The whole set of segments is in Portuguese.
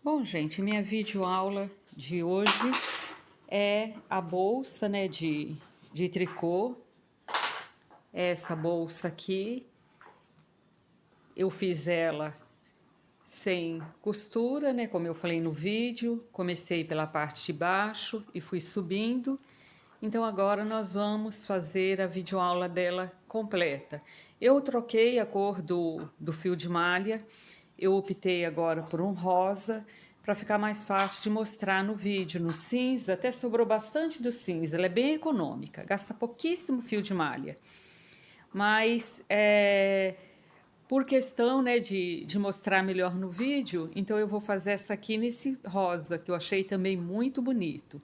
Bom, gente, minha videoaula de hoje é a bolsa, né, de tricô. Essa bolsa aqui, eu fiz ela sem costura, né, como eu falei no vídeo. Comecei pela parte de baixo e fui subindo. Então agora nós vamos fazer a videoaula dela completa. Eu troquei a cor do fio de malha, eu optei agora por um rosa, para ficar mais fácil de mostrar no vídeo. No cinza, até sobrou bastante do cinza, ela é bem econômica, gasta pouquíssimo fio de malha. Mas por questão, né, de mostrar melhor no vídeo, então eu vou fazer essa aqui nesse rosa, que eu achei também muito bonito.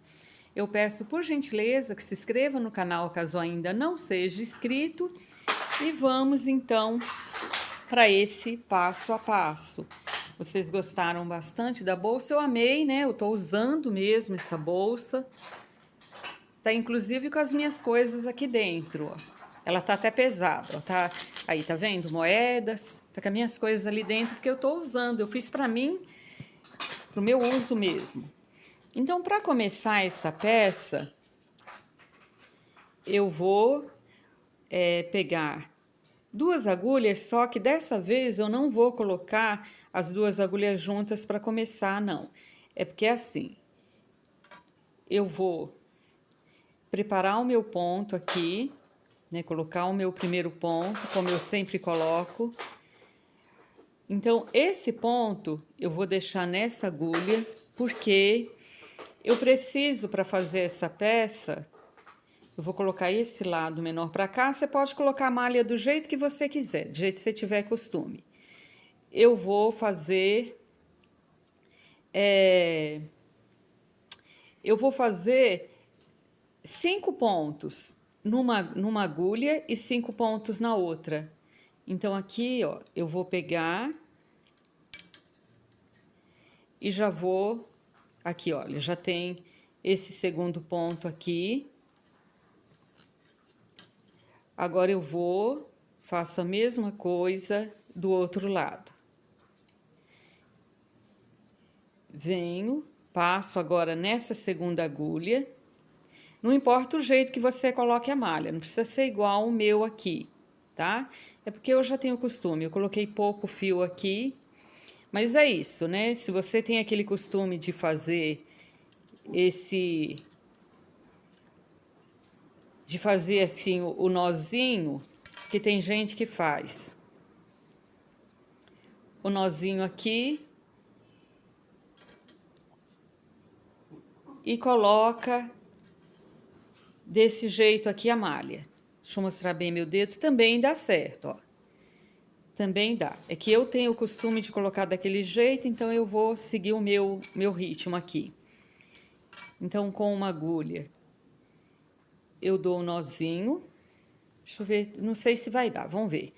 Eu peço, por gentileza, que se inscreva no canal caso ainda não seja inscrito. E vamos, então, para esse passo a passo. Vocês gostaram bastante da bolsa? Eu amei, né? Eu tô usando mesmo essa bolsa. Tá inclusive com as minhas coisas aqui dentro, ó. Ela tá até pesada, ó. Tá aí, tá vendo? Moedas. Tá com as minhas coisas ali dentro porque eu tô usando. Eu fiz para mim, pro meu uso mesmo. Então, para começar essa peça, eu vou pegar duas agulhas, só que dessa vez eu não vou colocar as duas agulhas juntas para começar, não. É porque assim, eu vou preparar o meu ponto aqui, né? Colocar o meu primeiro ponto, como eu sempre coloco. Então, esse ponto eu vou deixar nessa agulha, porque eu preciso, para fazer essa peça, eu vou colocar esse lado menor para cá. Você pode colocar a malha do jeito que você quiser, do jeito que você tiver costume. Eu vou fazer... eu vou fazer 5 pontos numa agulha e 5 pontos na outra. Então, aqui, ó, eu vou pegar e já vou... Aqui, olha, já tem esse segundo ponto aqui. Agora eu vou, faço a mesma coisa do outro lado. Venho, passo agora nessa segunda agulha. Não importa o jeito que você coloque a malha, não precisa ser igual o meu aqui, tá? É porque eu já tenho costume, eu coloquei pouco fio aqui, mas é isso, né? Se você tem aquele costume de fazer de fazer assim o nozinho, que tem gente que faz o nozinho aqui e coloca desse jeito aqui a malha. Deixa eu mostrar bem meu dedo, também dá certo, ó. Também dá. É que eu tenho o costume de colocar daquele jeito, então eu vou seguir o meu ritmo aqui. Então, com uma agulha, eu dou um nozinho. Deixa eu ver, não sei se vai dar, vamos ver.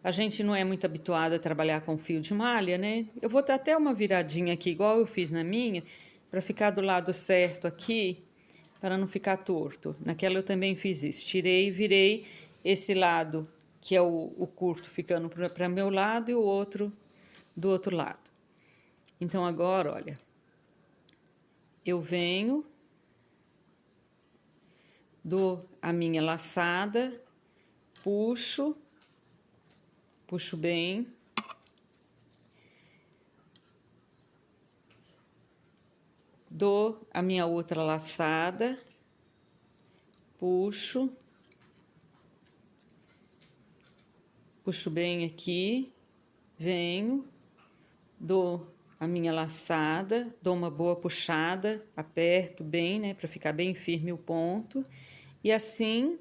A gente não é muito habituada a trabalhar com fio de malha, né? Eu vou dar até uma viradinha aqui, igual eu fiz na minha, para ficar do lado certo aqui, para não ficar torto. Naquela eu também fiz isso. Tirei e virei esse lado, que é o curto, ficando para meu lado, e o outro do outro lado. Então, agora, olha, eu venho, dou a minha laçada, puxo bem. Dou a minha outra laçada, puxo bem aqui, venho, dou a minha laçada, dou uma boa puxada, aperto bem, né, para ficar bem firme o ponto. E assim,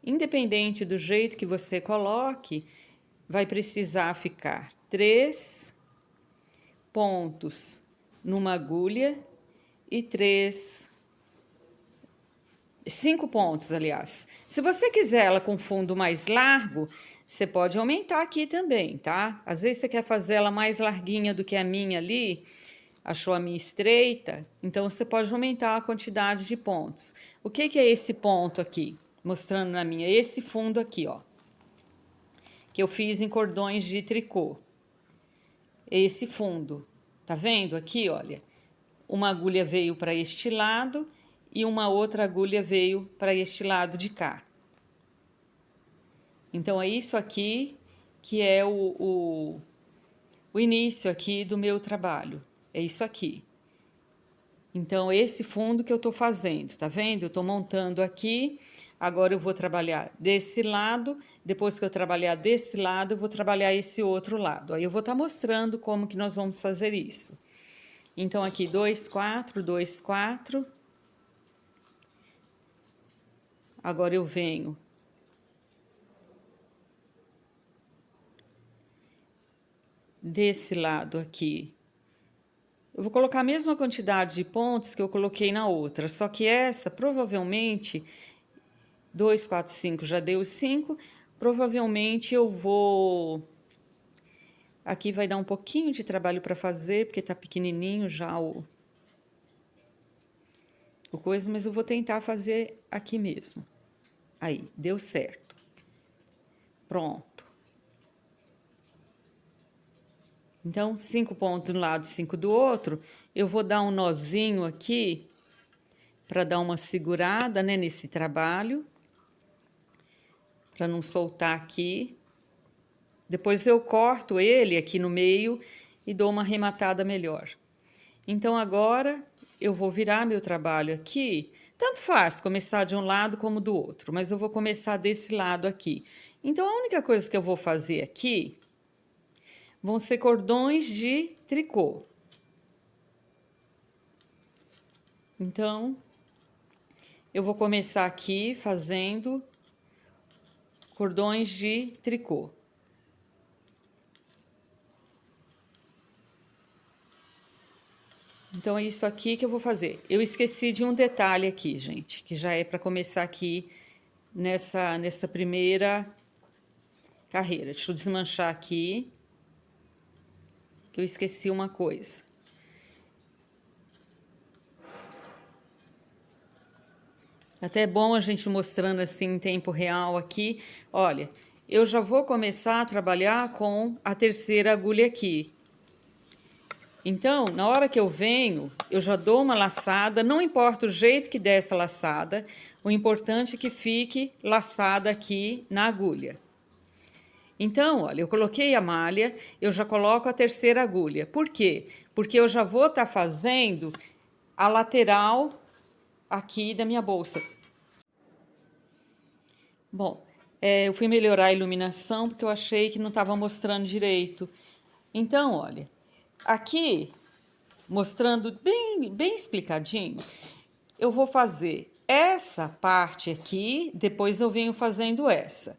independente do jeito que você coloque, vai precisar ficar 3 pontos numa agulha e 5 pontos, aliás. Se você quiser ela com fundo mais largo, você pode aumentar aqui também, tá? Às vezes você quer fazer ela mais larguinha do que a minha ali, achou a minha estreita, então você pode aumentar a quantidade de pontos. O que é esse ponto aqui? Mostrando na minha, esse fundo aqui, ó, que eu fiz em cordões de tricô. esse fundo. Tá vendo aqui, olha? Uma agulha veio para este lado e uma outra agulha veio para este lado de cá. Então, é isso aqui que é o início aqui do meu trabalho. É isso aqui. Então, esse fundo que eu tô fazendo, tá vendo? Eu tô montando aqui, agora eu vou trabalhar desse lado, depois que eu trabalhar desse lado, eu vou trabalhar esse outro lado. Aí eu vou estar mostrando como que nós vamos fazer isso. Então, aqui, 2, 4, 2, 4. Agora eu venho desse lado aqui. Eu vou colocar a mesma quantidade de pontos que eu coloquei na outra, só que essa, provavelmente, 2, 4, 5, já deu 5, provavelmente eu vou... Aqui vai dar um pouquinho de trabalho para fazer, porque tá pequenininho já o coisa, mas eu vou tentar fazer aqui mesmo. Aí, deu certo. Pronto. Então, 5 pontos de um lado, 5 do outro. Eu vou dar um nozinho aqui para dar uma segurada, né, nesse trabalho, para não soltar aqui. Depois eu corto ele aqui no meio e dou uma arrematada melhor. Então, agora eu vou virar meu trabalho aqui. Tanto faz começar de um lado como do outro, mas eu vou começar desse lado aqui. Então, a única coisa que eu vou fazer aqui vão ser cordões de tricô. Então, eu vou começar aqui fazendo cordões de tricô. Então, é isso aqui que eu vou fazer. Eu esqueci de um detalhe aqui, gente, que já é para começar aqui nessa primeira carreira. Deixa eu desmanchar aqui, que eu esqueci uma coisa. Até é bom a gente mostrando assim em tempo real aqui. Olha, eu já vou começar a trabalhar com a terceira agulha aqui. Então, na hora que eu venho, eu já dou uma laçada, não importa o jeito que der essa laçada, o importante é que fique laçada aqui na agulha. Então, olha, eu coloquei a malha, eu já coloco a terceira agulha. Por quê? Porque eu já vou estar fazendo a lateral aqui da minha bolsa. Bom, eu fui melhorar a iluminação porque eu achei que não estava mostrando direito. Então, olha, aqui, mostrando bem explicadinho, eu vou fazer essa parte aqui, depois eu venho fazendo essa.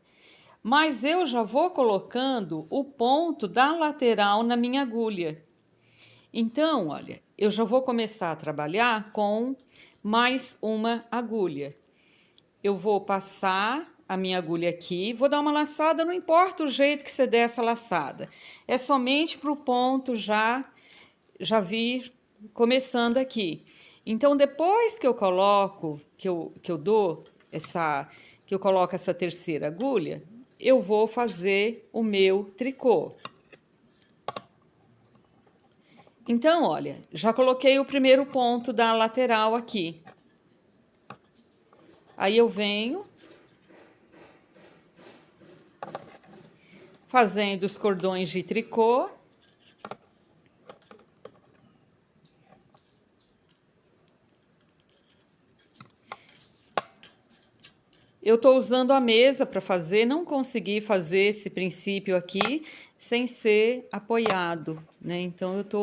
Mas eu já vou colocando o ponto da lateral na minha agulha. Então, olha, eu já vou começar a trabalhar com mais uma agulha. Eu vou passar a minha agulha aqui, vou dar uma laçada, não importa o jeito que você der essa laçada. É somente para o ponto já vir começando aqui. Então, depois que eu coloco, que eu coloco essa terceira agulha, eu vou fazer o meu tricô. Então, olha, já coloquei o primeiro ponto da lateral aqui. Aí eu venho fazendo os cordões de tricô. Eu tô usando a mesa para fazer, não consegui fazer esse princípio aqui sem ser apoiado, né? Então, eu tô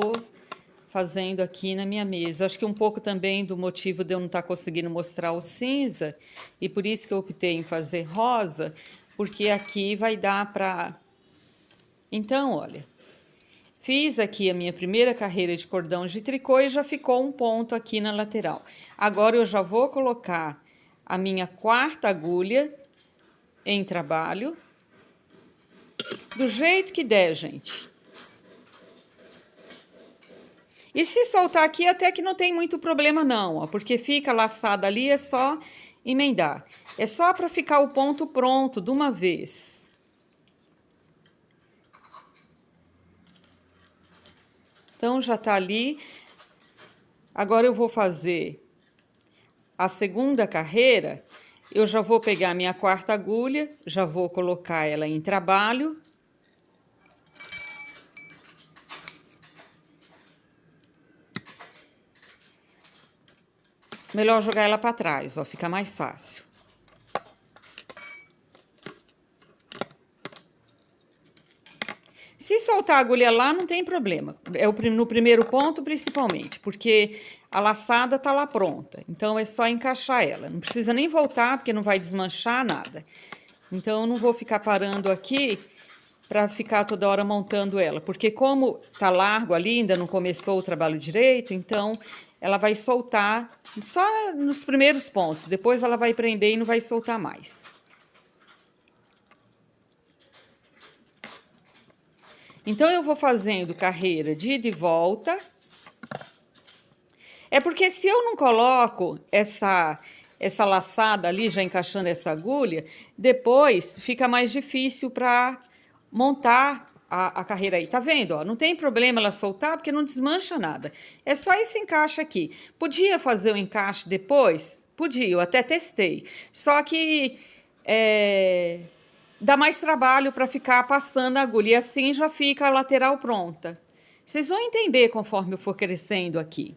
fazendo aqui na minha mesa. Acho que um pouco também do motivo de eu não estar conseguindo mostrar o cinza, e por isso que eu optei em fazer rosa, porque aqui vai dar para... Então, olha, fiz aqui a minha primeira carreira de cordão de tricô e já ficou um ponto aqui na lateral. Agora, eu já vou colocar a minha quarta agulha em trabalho, do jeito que der, gente. E se soltar aqui, até que não tem muito problema não, ó, porque fica laçada ali, é só emendar. É só para ficar o ponto pronto de uma vez. Então, já tá ali. Agora, eu vou fazer a segunda carreira. Eu já vou pegar minha quarta agulha, já vou colocar ela em trabalho. Melhor jogar ela para trás, ó, fica mais fácil. Se soltar a agulha lá, não tem problema. É no primeiro ponto, principalmente, porque a laçada tá lá pronta. Então, é só encaixar ela. Não precisa nem voltar, porque não vai desmanchar nada. Então, eu não vou ficar parando aqui para ficar toda hora montando ela. Porque como tá largo ali, ainda não começou o trabalho direito, então ela vai soltar só nos primeiros pontos. Depois ela vai prender e não vai soltar mais. Então, eu vou fazendo carreira de ida e volta. É porque se eu não coloco essa laçada ali, já encaixando essa agulha, depois fica mais difícil para montar a carreira aí. Tá vendo? Ó, não tem problema ela soltar, porque não desmancha nada. É só esse encaixe aqui. Podia fazer o encaixe depois? Podia, eu até testei. Só que dá mais trabalho para ficar passando a agulha. E assim já fica a lateral pronta. Vocês vão entender conforme eu for crescendo aqui.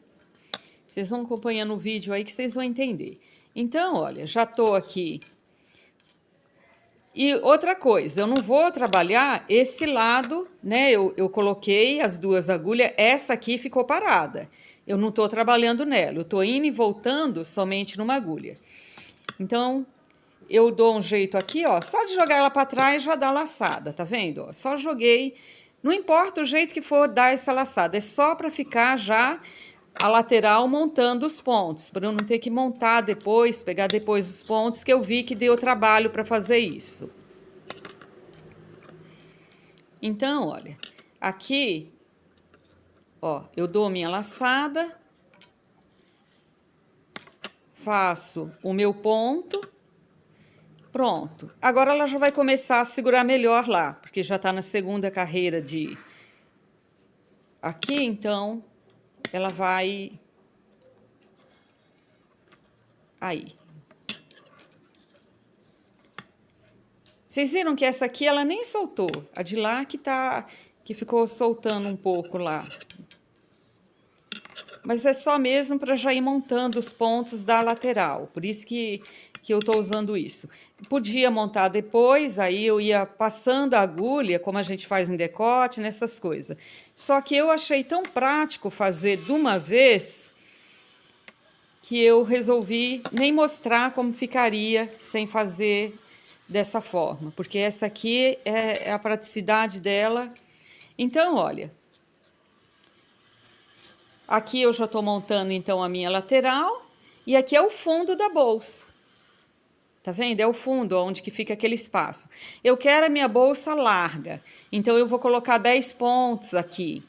Vocês vão acompanhando o vídeo aí que vocês vão entender. Então, olha, já tô aqui. E outra coisa, eu não vou trabalhar esse lado, né? Eu coloquei as duas agulhas, essa aqui ficou parada. Eu não tô trabalhando nela, eu tô indo e voltando somente numa agulha. Então, eu dou um jeito aqui, ó, só de jogar ela para trás já dá laçada, tá vendo? Ó, só joguei, não importa o jeito que for dar essa laçada, é só para ficar já a lateral montando os pontos, para eu não ter que montar depois, pegar depois os pontos, que eu vi que deu trabalho para fazer isso. Então, olha, aqui, ó, eu dou minha laçada, faço o meu ponto, pronto. Agora ela já vai começar a segurar melhor lá, porque já tá na segunda carreira de aqui, então ela vai aí. Vocês viram que essa aqui ela nem soltou, a de lá que ficou soltando um pouco lá. Mas é só mesmo para já ir montando os pontos da lateral, por isso que eu tô usando isso. Podia montar depois, aí eu ia passando a agulha, como a gente faz em decote, nessas coisas. Só que eu achei tão prático fazer de uma vez que eu resolvi nem mostrar como ficaria sem fazer dessa forma, porque essa aqui é a praticidade dela. Então, olha, aqui eu já tô montando então a minha lateral e aqui é o fundo da bolsa. Tá vendo? É o fundo, onde que fica aquele espaço. Eu quero a minha bolsa larga, então eu vou colocar 10 pontos aqui.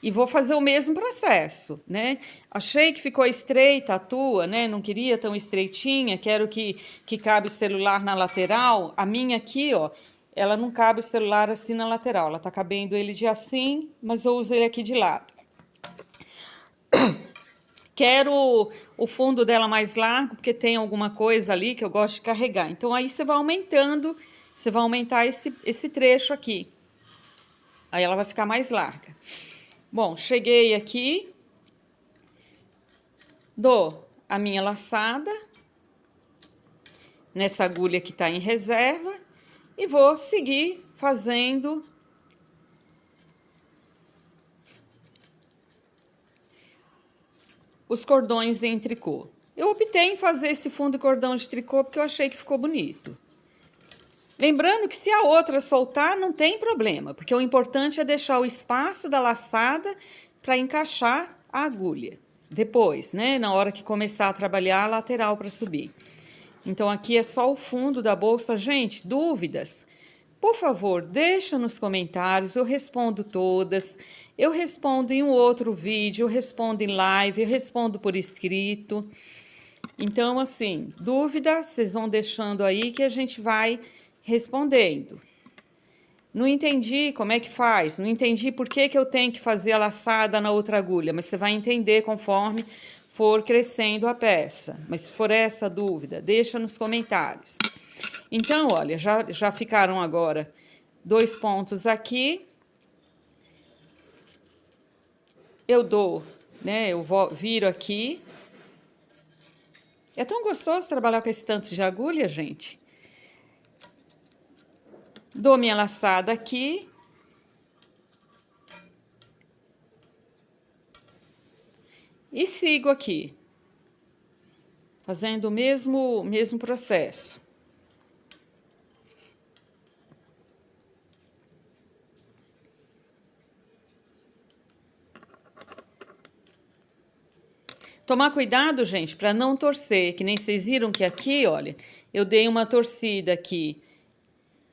E vou fazer o mesmo processo, né? Achei que ficou estreita a tua, né? Não queria tão estreitinha, quero que cabe o celular na lateral. A minha aqui, ó, ela não cabe o celular assim na lateral. Ela tá cabendo ele de assim, mas eu uso ele aqui de lado. Quero o fundo dela mais largo, porque tem alguma coisa ali que eu gosto de carregar. Então, aí você vai aumentando, você vai aumentar esse trecho aqui. Aí ela vai ficar mais larga. Bom, cheguei aqui, dou a minha laçada nessa agulha que tá em reserva e vou seguir fazendo os cordões em tricô. Eu optei em fazer esse fundo de cordão de tricô porque eu achei que ficou bonito. Lembrando que se a outra soltar, não tem problema, porque o importante é deixar o espaço da laçada para encaixar a agulha. Depois, né, na hora que começar a trabalhar a lateral para subir. Então, aqui é só o fundo da bolsa. Gente, dúvidas? Por favor, deixa nos comentários, eu respondo todas. Eu respondo em um outro vídeo, eu respondo em live, eu respondo por escrito. Então, assim, dúvida, vocês vão deixando aí que a gente vai respondendo. Não entendi como é que faz, não entendi por que que eu tenho que fazer a laçada na outra agulha, mas você vai entender conforme for crescendo a peça. Mas se for essa dúvida, deixa nos comentários. Então, olha, já ficaram agora 2 pontos aqui. Eu dou, né, viro aqui. É tão gostoso trabalhar com esse tanto de agulha, gente. Dou minha laçada aqui. E sigo aqui, fazendo o mesmo processo. Tomar cuidado, gente, para não torcer, que nem vocês viram que aqui, olha, eu dei uma torcida aqui.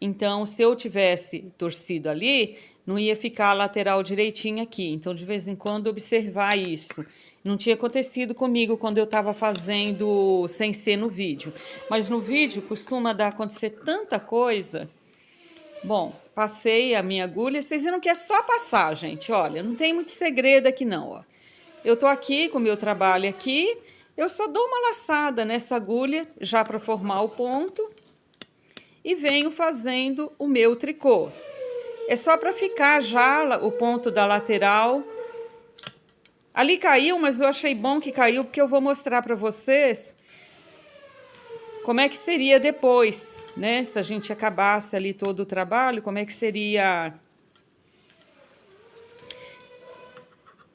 Então, se eu tivesse torcido ali, não ia ficar a lateral direitinho aqui. Então, de vez em quando, observar isso. Não tinha acontecido comigo quando eu estava fazendo sem ser no vídeo. Mas no vídeo costuma acontecer tanta coisa. Bom, passei a minha agulha. Vocês viram que é só passar, gente. Olha, não tem muito segredo aqui não, ó. Eu tô aqui com o meu trabalho aqui. Eu só dou uma laçada nessa agulha já para formar o ponto. E venho fazendo o meu tricô. É só para ficar já o ponto da lateral. Ali caiu, mas eu achei bom que caiu, porque eu vou mostrar para vocês como é que seria depois, né? Se a gente acabasse ali todo o trabalho, como é que seria...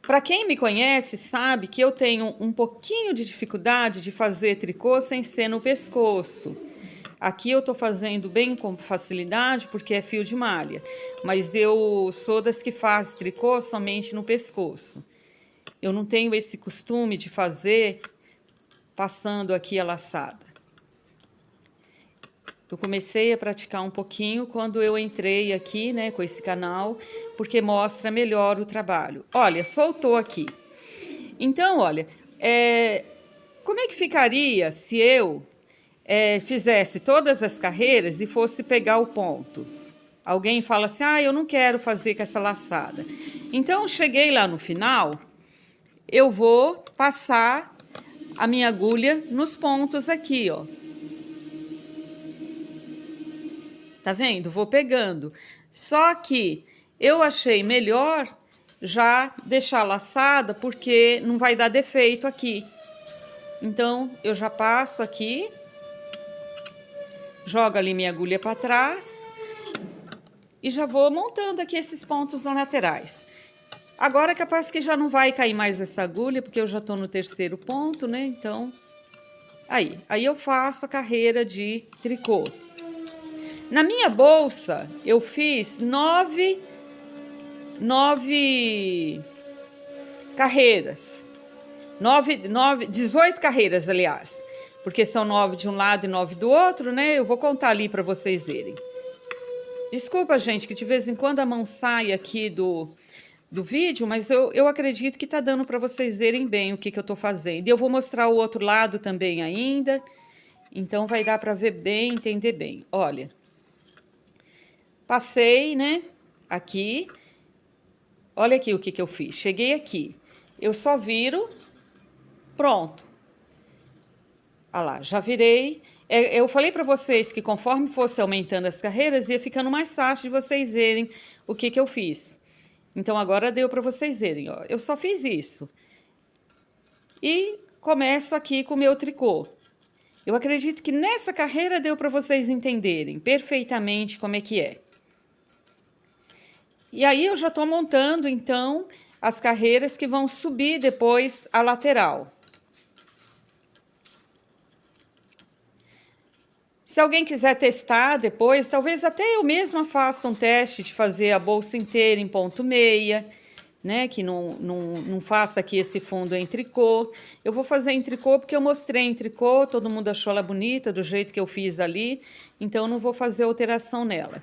Para quem me conhece, sabe que eu tenho um pouquinho de dificuldade de fazer tricô sem ser no pescoço. Aqui eu tô fazendo bem com facilidade, porque é fio de malha. Mas eu sou das que faz tricô somente no pescoço. Eu não tenho esse costume de fazer passando aqui a laçada. Eu comecei a praticar um pouquinho quando eu entrei aqui, né, com esse canal, porque mostra melhor o trabalho. Olha, soltou aqui. Então, olha, como é que ficaria se eu fizesse todas as carreiras e fosse pegar o ponto? Alguém fala assim, eu não quero fazer com essa laçada. Então, cheguei lá no final, eu vou passar a minha agulha nos pontos aqui, ó. Tá vendo? Vou pegando. Só que eu achei melhor já deixar laçada, porque não vai dar defeito aqui. Então, eu já passo aqui, jogo ali minha agulha para trás e já vou montando aqui esses pontos laterais. Agora é capaz que já não vai cair mais essa agulha, porque eu já tô no terceiro ponto, né? Então, aí eu faço a carreira de tricô. Na minha bolsa, eu fiz 9 carreiras. 18 carreiras, aliás. Porque são 9 de um lado e 9 do outro, né? Eu vou contar ali para vocês verem. Desculpa, gente, que de vez em quando a mão sai aqui do vídeo, mas eu acredito que tá dando para vocês verem bem o que eu tô fazendo. E eu vou mostrar o outro lado também ainda. Então, vai dar para ver bem, entender bem. Olha. Passei, né, aqui. Olha aqui o que eu fiz. Cheguei aqui. Eu só viro. Pronto. Olha lá, já virei. Eu falei para vocês que conforme fosse aumentando as carreiras, ia ficando mais fácil de vocês verem o que eu fiz. Então, agora deu para vocês verem, ó. Eu só fiz isso. E começo aqui com o meu tricô. Eu acredito que nessa carreira deu para vocês entenderem perfeitamente como é que é. E aí eu já tô montando, então, as carreiras que vão subir depois a lateral. Se alguém quiser testar depois, talvez até eu mesma faça um teste de fazer a bolsa inteira em ponto meia, né? Que não faça aqui esse fundo em tricô. Eu vou fazer em tricô porque eu mostrei em tricô, todo mundo achou ela bonita, do jeito que eu fiz ali, então não vou fazer alteração nela.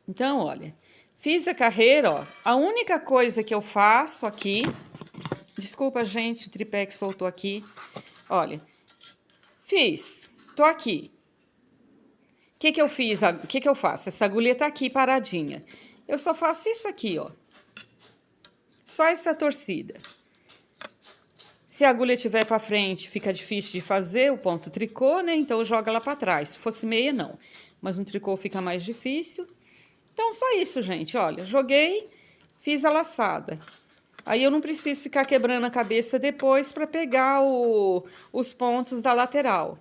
Então, olha, fiz a carreira, ó. A única coisa que eu faço aqui... Desculpa, gente, o tripé que soltou aqui. Olha, fiz. tô aqui. O que que eu fiz? O que que eu faço? Essa agulha tá aqui paradinha. Eu só faço isso aqui, ó. Só essa torcida. Se a agulha estiver para frente, fica difícil de fazer o ponto tricô, né? Então, joga ela para trás. Se fosse meia, não. Mas um tricô fica mais difícil. Então, só isso, gente. Olha, joguei, fiz a laçada. Aí, eu não preciso ficar quebrando a cabeça depois para pegar os pontos da lateral.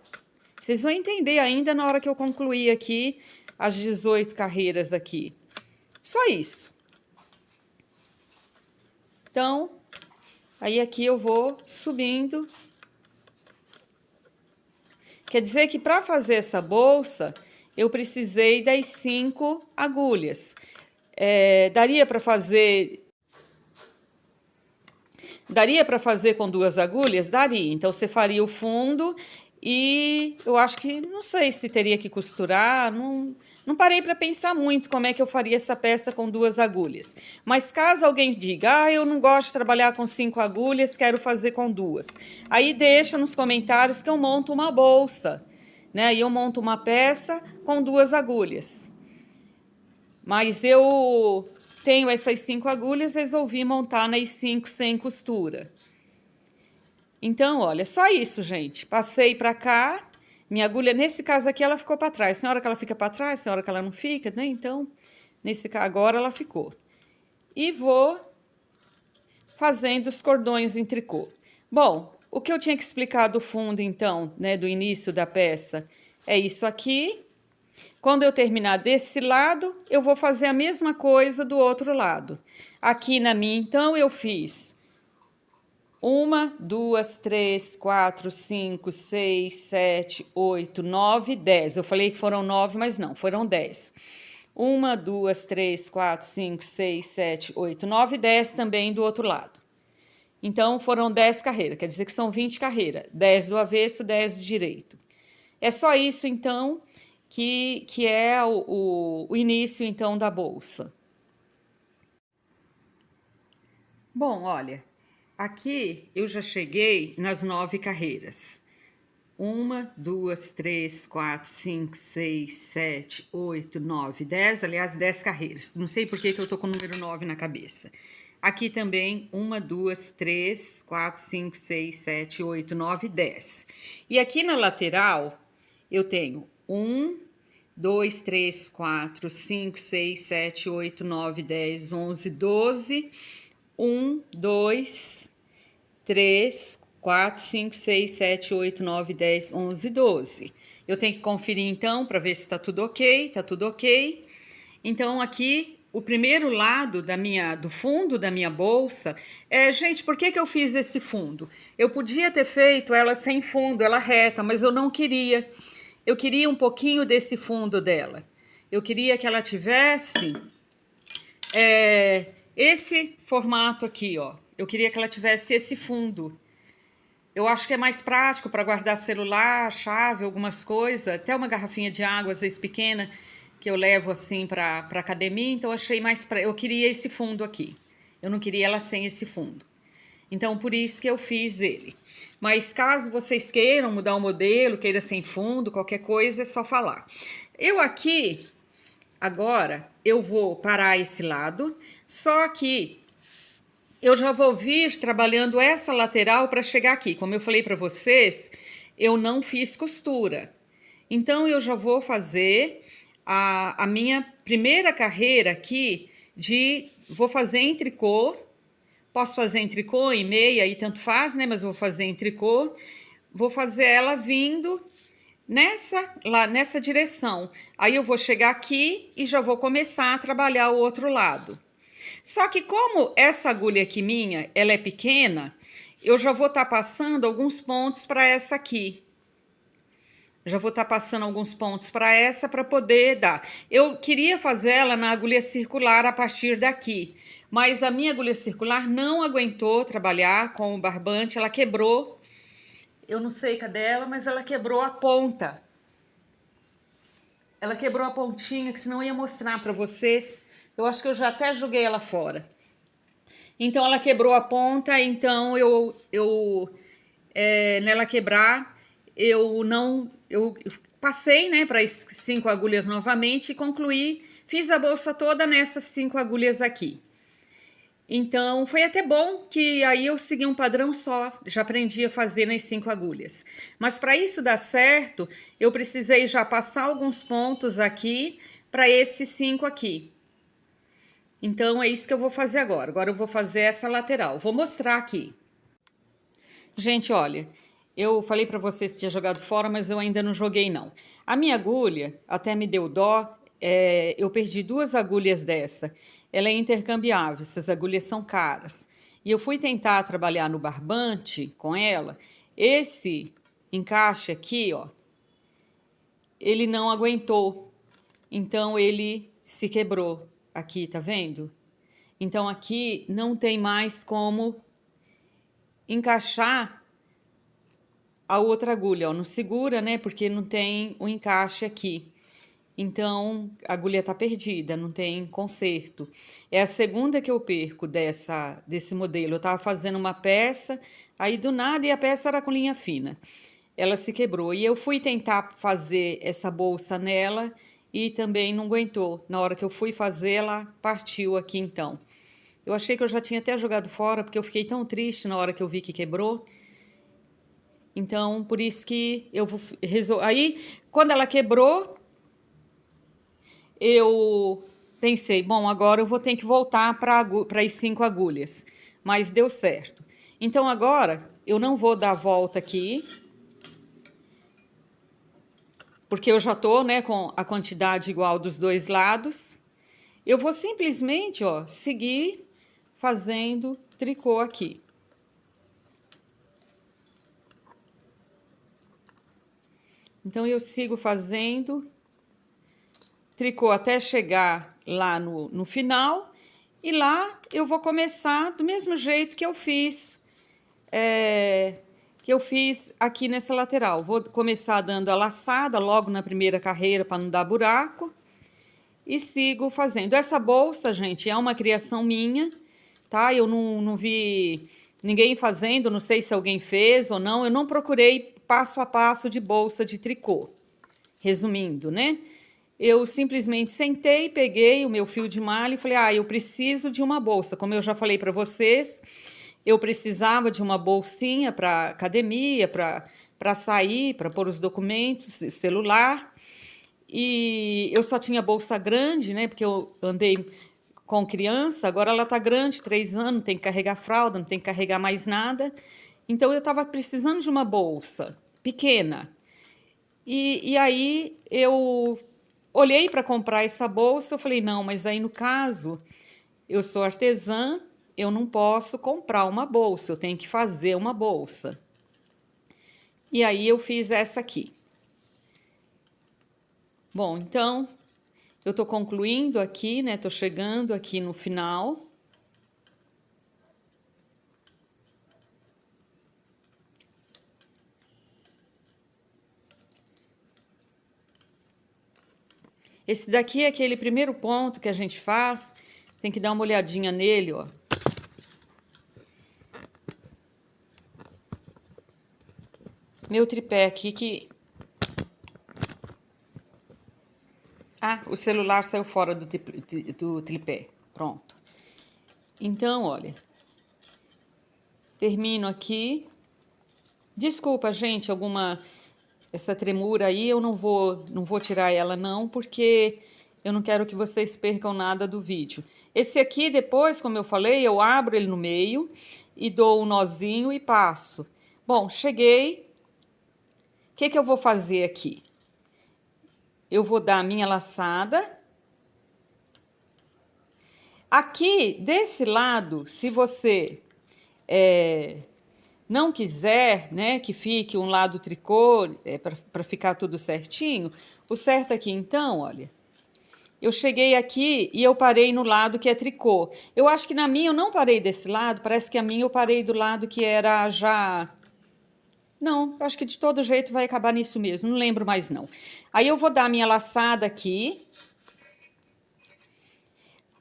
Vocês vão entender ainda na hora que eu concluir aqui as 18 carreiras aqui. Só isso. Então, aí aqui eu vou subindo. Quer dizer que para fazer essa bolsa, eu precisei das 5 agulhas. Daria para fazer com 2 agulhas? Daria. Então, você faria o fundo e eu acho que, não sei se teria que costurar, não parei para pensar muito como é que eu faria essa peça com 2 agulhas. Mas caso alguém diga, eu não gosto de trabalhar com 5 agulhas, quero fazer com 2. Aí deixa nos comentários que eu monto uma bolsa, né? E eu monto uma peça com 2 agulhas. Mas eu tenho essas 5 agulhas, resolvi montar nas 5 sem costura. Então, olha, só isso, gente. Passei para cá, minha agulha, nesse caso aqui, ela ficou para trás. Tem hora que ela fica para trás, tem hora que ela não fica, né? Então, nesse caso, agora ela ficou. E vou fazendo os cordões em tricô. Bom, o que eu tinha que explicar do fundo, então, né, do início da peça, é isso aqui. Quando eu terminar desse lado, eu vou fazer a mesma coisa do outro lado. Aqui na minha, então, eu fiz 1, 2, 3, 4, 5, 6, 7, 8, 9, 10. Eu falei que foram 9, mas não, foram 10. 1, 2, 3, 4, 5, 6, 7, 8, 9, 10 também do outro lado. Então, foram 10 carreiras, quer dizer que são 20 carreiras. 10 do avesso, 10 do direito. É só isso, então, que é o início, então, da bolsa. Bom, olha, aqui eu já cheguei nas 9 carreiras. 1, 2, 3, 4, 5, 6, 7, 8, 9, 10. Aliás, 10 carreiras. Não sei por que eu tô com o número 9 na cabeça. Aqui também, 1, 2, 3, 4, 5, 6, 7, 8, 9, 10. E aqui na lateral, eu tenho 1, 2, 3, 4, 5, 6, 7, 8, 9, 10, 11, 12... 1, 2, 3, 4, 5, 6, 7, 8, 9, 10, 11, 12. Eu tenho que conferir, então, para ver se está tudo ok. Tá tudo ok. Então, aqui, o primeiro lado do fundo da minha bolsa... gente, por que que eu fiz esse fundo? Eu podia ter feito ela sem fundo, ela reta, mas eu não queria. Eu queria um pouquinho desse fundo dela. Eu queria que ela tivesse... esse formato aqui, ó. Eu queria que ela tivesse esse fundo. Eu acho que é mais prático para guardar celular, chave, algumas coisas. Até uma garrafinha de água, às vezes pequena, que eu levo assim para academia. Então, eu achei mais... Eu queria esse fundo aqui. Eu não queria ela sem esse fundo. Então, por isso que eu fiz ele. Mas caso vocês queiram mudar o modelo, queira sem fundo, qualquer coisa, é só falar. Eu aqui... Agora, eu vou parar esse lado, só que eu já vou vir trabalhando essa lateral para chegar aqui. Como eu falei para vocês, eu não fiz costura. Então, eu já vou fazer a minha primeira carreira aqui vou fazer em tricô. Posso fazer em tricô, em meia, aí tanto faz, né? Mas eu vou fazer em tricô. Vou fazer ela vindo... nessa direção. Aí eu vou chegar aqui e já vou começar a trabalhar o outro lado. Só que como essa agulha aqui minha, ela é pequena, eu já vou estar passando alguns pontos para essa aqui. Já vou estar passando alguns pontos para essa para poder dar. Eu queria fazer ela na agulha circular a partir daqui, mas a minha agulha circular não aguentou trabalhar com o barbante, ela quebrou. Eu não sei cadê ela, mas ela quebrou a ponta. Ela quebrou a pontinha, que senão eu ia mostrar para vocês. Eu acho que eu já até joguei ela fora. Então, ela quebrou a ponta, então nela quebrar, eu passei, né, para as 5 agulhas novamente e concluí, fiz a bolsa toda nessas 5 agulhas aqui. Então, foi até bom que aí eu segui um padrão só, já aprendi a fazer nas 5 agulhas. Mas para isso dar certo, eu precisei já passar alguns pontos aqui para esses 5 aqui. Então, é isso que eu vou fazer agora. Agora eu vou fazer essa lateral. Vou mostrar aqui. Gente, olha, eu falei para vocês que tinha jogado fora, mas eu ainda não joguei não. A minha agulha até me deu dó, eu perdi 2 agulhas dessa. Ela é intercambiável, essas agulhas são caras. E eu fui tentar trabalhar no barbante com ela. Esse encaixe aqui, ó, ele não aguentou. Então ele se quebrou. Aqui, tá vendo? Então aqui não tem mais como encaixar a outra agulha, ó, não segura, né? Porque não tem o encaixe aqui. Então, a agulha tá perdida, não tem conserto. É a segunda que eu perco desse modelo. Eu tava fazendo uma peça, aí do nada, e a peça era com linha fina. Ela se quebrou. E eu fui tentar fazer essa bolsa nela e também não aguentou. Na hora que eu fui fazer, ela partiu aqui então. Eu achei que eu já tinha até jogado fora, porque eu fiquei tão triste na hora que eu vi que quebrou. Então, por isso que eu vou resolver. Aí, quando ela quebrou, eu pensei, bom, agora eu vou ter que voltar para as 5 agulhas. Mas deu certo. Então, agora, eu não vou dar a volta aqui, porque eu já estou, né, com a quantidade igual dos 2 lados. Eu vou simplesmente, ó, seguir fazendo tricô aqui. Então, eu sigo fazendo tricô até chegar lá no final. E lá eu vou começar do mesmo jeito que eu fiz, aqui nessa lateral. Vou começar dando a laçada logo na primeira carreira para não dar buraco. E sigo fazendo. Essa bolsa, gente, é uma criação minha, tá? Eu não vi ninguém fazendo, não sei se alguém fez ou não. Eu não procurei passo a passo de bolsa de tricô. Resumindo, né? Eu simplesmente sentei, peguei o meu fio de malha e falei, eu preciso de uma bolsa. Como eu já falei para vocês, eu precisava de uma bolsinha para academia, para sair, para pôr os documentos, celular. E eu só tinha bolsa grande, né? Porque eu andei com criança, agora ela tá grande, 3 anos, não tem que carregar fralda, não tem que carregar mais nada. Então eu estava precisando de uma bolsa pequena. E aí eu olhei para comprar essa bolsa, eu falei, não, mas aí no caso, eu sou artesã, eu não posso comprar uma bolsa, eu tenho que fazer uma bolsa. E aí eu fiz essa aqui. Bom, então, eu tô concluindo aqui, né? Tô chegando aqui no final. Esse daqui é aquele primeiro ponto que a gente faz. Tem que dar uma olhadinha nele, ó. Meu tripé aqui que... o celular saiu fora do tripé. Pronto. Então, olha. Termino aqui. Desculpa, gente, essa tremura aí, eu não vou tirar ela não, porque eu não quero que vocês percam nada do vídeo. Esse aqui, depois, como eu falei, eu abro ele no meio e dou um nozinho e passo. Bom, cheguei. O que eu vou fazer aqui? Eu vou dar a minha laçada. Aqui, desse lado, se você não quiser, né, que fique um lado tricô, para ficar tudo certinho, o certo aqui, então, olha, eu cheguei aqui e eu parei no lado que é tricô. Eu acho que na minha eu não parei desse lado, parece que a minha eu parei do lado que era já... Não, acho que de todo jeito vai acabar nisso mesmo, não lembro mais não. Aí eu vou dar a minha laçada aqui.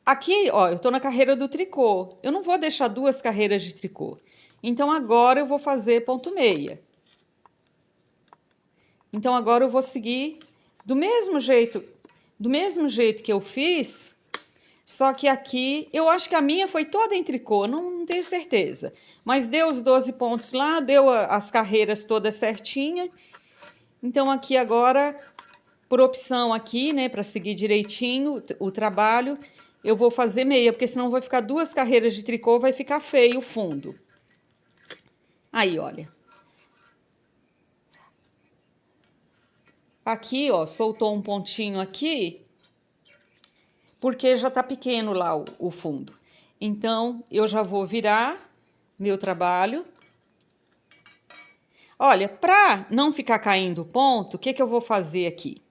Aqui, ó, eu tô na carreira do tricô. Eu não vou deixar 2 carreiras de tricô. Então, agora eu vou fazer ponto meia. Então, agora eu vou seguir do mesmo jeito que eu fiz, só que aqui, eu acho que a minha foi toda em tricô, não tenho certeza. Mas deu os 12 pontos lá, deu as carreiras todas certinha. Então, aqui agora, por opção aqui, né, para seguir direitinho o trabalho, eu vou fazer meia, porque senão vai ficar 2 carreiras de tricô, vai ficar feio o fundo. Aí, olha. Aqui, ó, soltou um pontinho aqui, porque já tá pequeno lá o fundo. Então, eu já vou virar meu trabalho. Olha, para não ficar caindo o ponto, o que eu vou fazer aqui?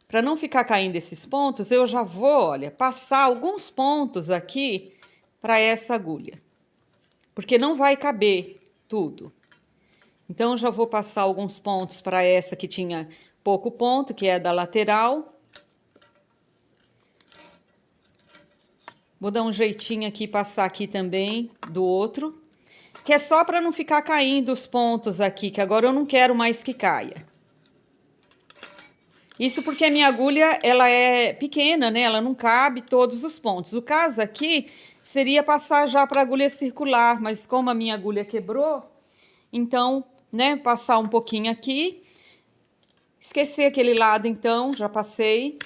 Para não ficar caindo esses pontos, eu já vou, olha, passar alguns pontos aqui para essa agulha. Porque não vai caber tudo. Então, eu já vou passar alguns pontos para essa que tinha pouco ponto, que é da lateral. Vou dar um jeitinho aqui, passar aqui também do outro. Que é só para não ficar caindo os pontos aqui, que agora eu não quero mais que caia. Isso porque a minha agulha, ela é pequena, né? Ela não cabe todos os pontos. O caso aqui seria passar já para a agulha circular, mas como a minha agulha quebrou, então, né, passar um pouquinho aqui. Esquecer aquele lado, então, já passei.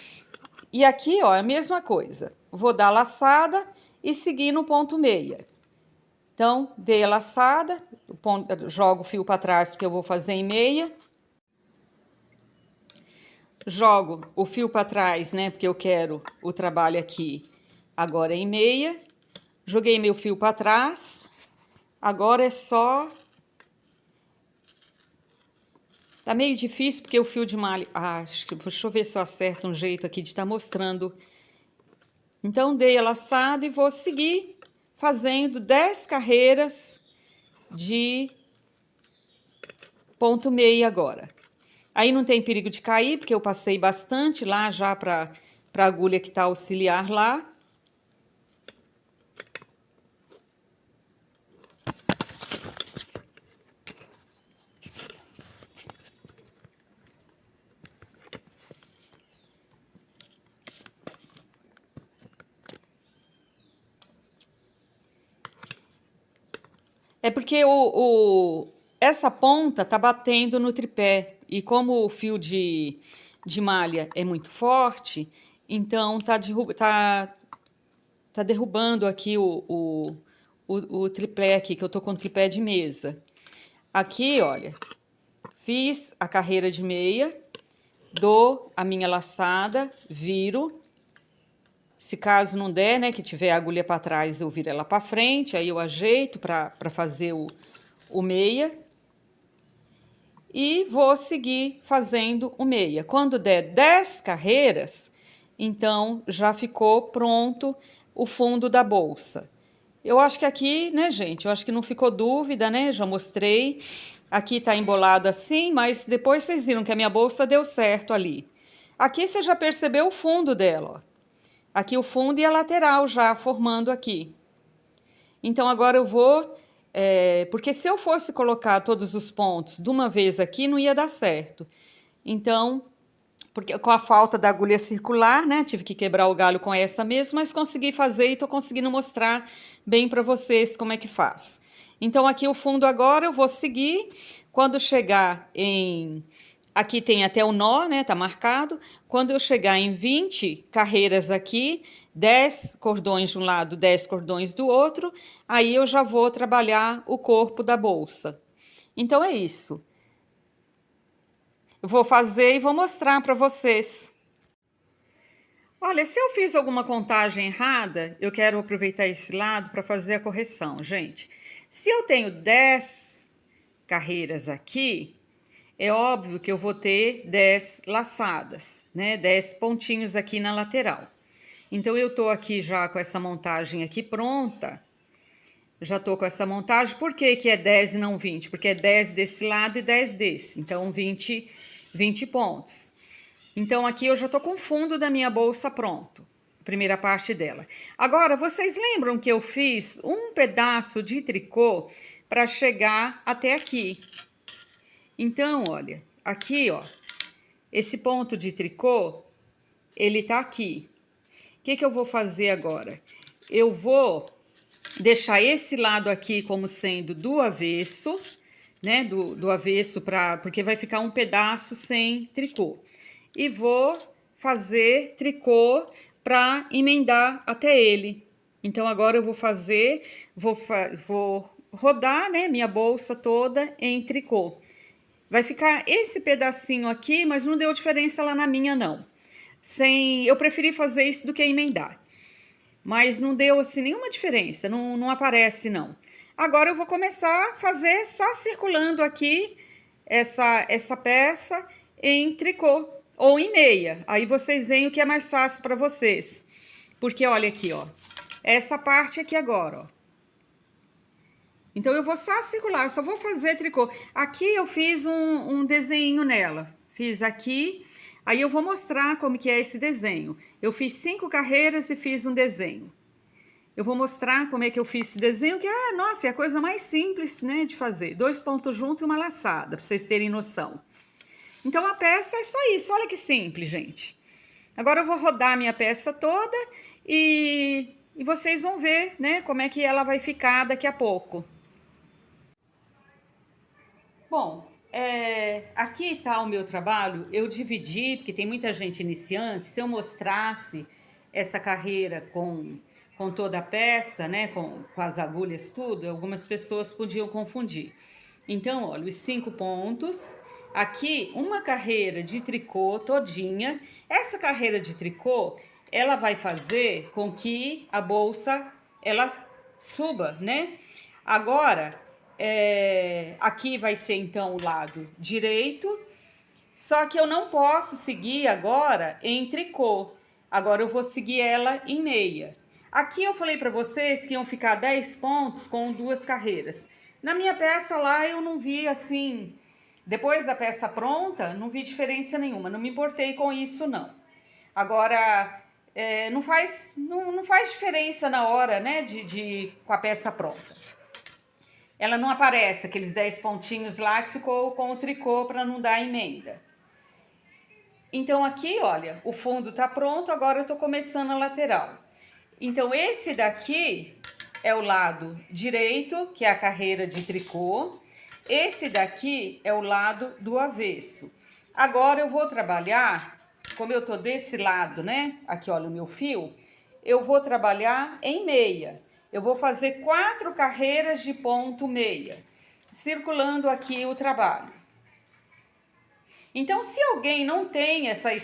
E aqui, ó, é a mesma coisa. Vou dar laçada e seguir no ponto meia. Então, dei a laçada, jogo o fio para trás, porque eu vou fazer em meia. Jogo o fio para trás, né, porque eu quero o trabalho aqui agora em meia. Joguei meu fio para trás. Agora é só... Tá meio difícil, porque o fio de malha... Ah, acho que... Deixa eu ver se eu acerto um jeito aqui de estar mostrando. Então, dei a laçada e vou seguir fazendo 10 carreiras de ponto meia agora. Aí não tem perigo de cair, porque eu passei bastante lá já para a agulha que tá auxiliar lá. É porque essa ponta tá batendo no tripé. E como o fio de malha é muito forte, então tá derrubando aqui o tripé aqui, que eu tô com tripé de mesa. Aqui, olha, fiz a carreira de meia, dou a minha laçada, viro. Se caso não der, né, que tiver a agulha para trás, eu viro ela para frente, aí eu ajeito para fazer o meia. E vou seguir fazendo o meia. Quando der 10 carreiras, então já ficou pronto o fundo da bolsa. Eu acho que aqui, né, gente, eu acho que não ficou dúvida, né, já mostrei. Aqui tá embolado assim, mas depois vocês viram que a minha bolsa deu certo ali. Aqui você já percebeu o fundo dela, ó. Aqui o fundo e a lateral já formando aqui. Então, agora eu vou... porque se eu fosse colocar todos os pontos de uma vez aqui, não ia dar certo. Então, porque com a falta da agulha circular, né, tive que quebrar o galho com essa mesmo, mas consegui fazer e tô conseguindo mostrar bem para vocês como é que faz. Então, aqui o fundo agora eu vou seguir. Quando chegar em... Aqui tem até o nó, né, tá marcado. Quando eu chegar em 20 carreiras aqui, 10 cordões de um lado, 10 cordões do outro, aí eu já vou trabalhar o corpo da bolsa. Então, é isso. Eu vou fazer e vou mostrar para vocês. Olha, se eu fiz alguma contagem errada, eu quero aproveitar esse lado para fazer a correção, gente. Se eu tenho 10 carreiras aqui, é óbvio que eu vou ter 10 laçadas, né? 10 pontinhos aqui na lateral. Então, eu tô aqui já com essa montagem aqui pronta. Já tô com essa montagem. Por que que é 10 e não 20? Porque é 10 desse lado e 10 desse. Então, 20 pontos. Então, aqui eu já tô com o fundo da minha bolsa pronto. Primeira parte dela. Agora, vocês lembram que eu fiz um pedaço de tricô para chegar até aqui? Então, olha, aqui, ó, esse ponto de tricô, ele tá aqui. O que que eu vou fazer agora? Eu vou deixar esse lado aqui como sendo do avesso, né? Do avesso, porque vai ficar um pedaço sem tricô. E vou fazer tricô para emendar até ele. Então, agora eu vou fazer, vou rodar, né, minha bolsa toda em tricô. Vai ficar esse pedacinho aqui, mas não deu diferença lá na minha, não. Eu preferi fazer isso do que emendar. Mas não deu, assim, nenhuma diferença, não aparece, não. Agora eu vou começar a fazer só circulando aqui essa peça em tricô ou em meia. Aí vocês veem o que é mais fácil para vocês. Porque olha aqui, ó. Essa parte aqui agora, ó. Então, eu vou só circular, eu só vou fazer tricô. Aqui eu fiz um desenho nela. Fiz aqui, aí eu vou mostrar como que é esse desenho. Eu fiz 5 carreiras e fiz um desenho. Eu vou mostrar como é que eu fiz esse desenho, que nossa, é a coisa mais simples, né, de fazer. 2 pontos juntos e uma laçada, para vocês terem noção. Então, a peça é só isso, olha que simples, gente. Agora eu vou rodar a minha peça toda e vocês vão ver, né, como é que ela vai ficar daqui a pouco. Bom, aqui está o meu trabalho. Eu dividi, porque tem muita gente iniciante. Se eu mostrasse essa carreira com toda a peça, né, com as agulhas, tudo, algumas pessoas podiam confundir. Então, olha, os 5 pontos. Aqui, uma carreira de tricô todinha. Essa carreira de tricô, ela vai fazer com que a bolsa, ela suba, né? Agora, aqui vai ser então o lado direito, só que eu não posso seguir agora em tricô. Agora eu vou seguir ela em meia. Aqui eu falei para vocês que iam ficar 10 pontos com 2 carreiras. Na minha peça lá eu não vi assim, depois da peça pronta, não vi diferença nenhuma, não me importei com isso não. Agora, não faz diferença na hora, né, com a peça pronta. Ela não aparece, aqueles 10 pontinhos lá que ficou com o tricô para não dar emenda. Então aqui, olha, o fundo tá pronto, agora eu tô começando a lateral. Então esse daqui é o lado direito, que é a carreira de tricô. Esse daqui é o lado do avesso. Agora eu vou trabalhar, como eu tô desse lado, né? Aqui, olha o meu fio. Eu vou trabalhar em meia. Eu vou fazer 4 carreiras de ponto meia, circulando aqui o trabalho. Então, se alguém não tem essas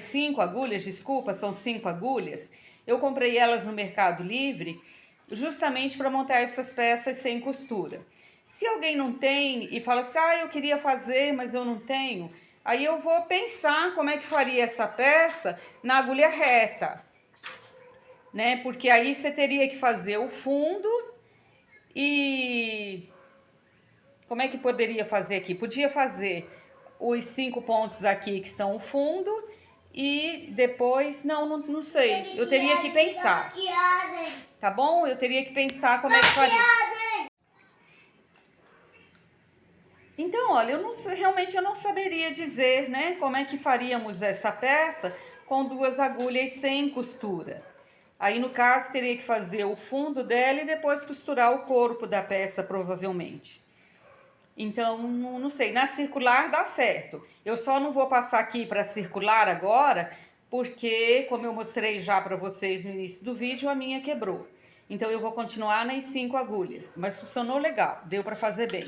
5 agulhas, desculpa, são 5 agulhas, eu comprei elas no Mercado Livre justamente para montar essas peças sem costura. Se alguém não tem e fala assim, eu queria fazer, mas eu não tenho, aí eu vou pensar como é que faria essa peça na agulha reta, né? Porque aí você teria que fazer o fundo e... Como é que poderia fazer aqui? Podia fazer os 5 pontos aqui, que são o fundo, e depois... Não sei. Eu teria que pensar. Tá bom? Eu teria que pensar como é que faria. Então, olha, realmente eu não saberia dizer, né, como é que faríamos essa peça com 2 agulhas sem costura. Aí, no caso, teria que fazer o fundo dela e depois costurar o corpo da peça, provavelmente. Então, não sei, na circular dá certo. Eu só não vou passar aqui para circular agora, porque, como eu mostrei já para vocês no início do vídeo, a minha quebrou. Então, eu vou continuar nas 5 agulhas, mas funcionou legal, deu para fazer bem.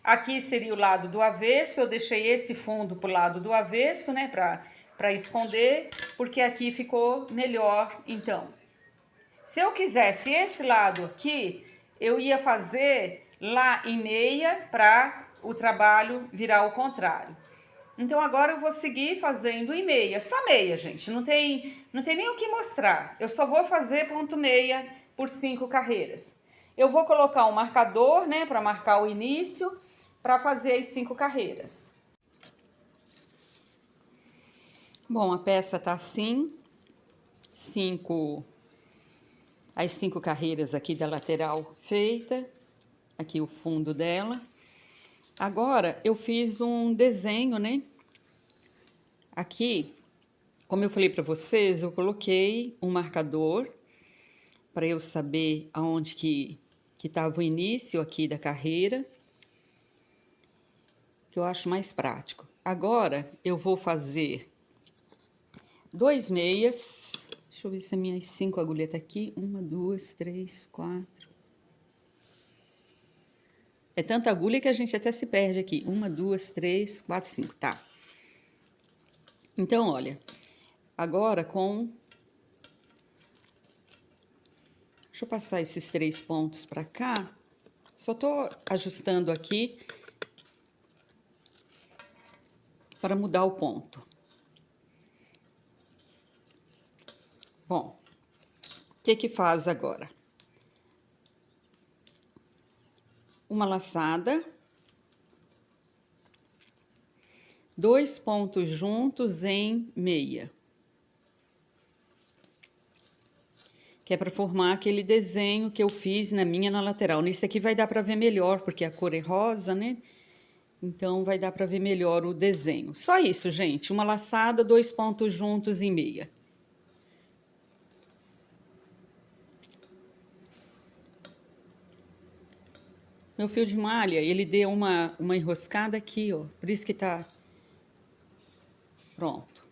Aqui seria o lado do avesso, eu deixei esse fundo pro lado do avesso, né, para esconder, porque aqui ficou melhor, então. Se eu quisesse esse lado aqui, eu ia fazer lá em meia para o trabalho virar ao contrário. Então, agora eu vou seguir fazendo em meia, só meia, gente, não tem nem o que mostrar. Eu só vou fazer ponto meia por 5 carreiras. Eu vou colocar um marcador, né, para marcar o início, para fazer as 5 carreiras. Bom, a peça tá assim, as 5 carreiras aqui da lateral feita, aqui o fundo dela. Agora, eu fiz um desenho, né? Aqui, como eu falei para vocês, eu coloquei um marcador para eu saber aonde que estava o início aqui da carreira, que eu acho mais prático. Agora, eu vou fazer 2 meias. Deixa eu ver se as minhas 5 agulhas tá aqui. 1, 2, 3, 4. É tanta agulha que a gente até se perde aqui. 1, 2, 3, 4, 5, tá. Então, olha, agora com... Deixa eu passar esses 3 pontos pra cá. Só tô ajustando aqui para mudar o ponto. Bom, o que que faz agora? Uma laçada, 2 pontos juntos em meia, que é para formar aquele desenho que eu fiz na lateral. Nisso aqui vai dar para ver melhor, porque a cor é rosa, né? Então, vai dar para ver melhor o desenho. Só isso, gente. Uma laçada, 2 pontos juntos em meia. Meu fio de malha, ele deu uma enroscada aqui, ó. Por isso que tá... Pronto.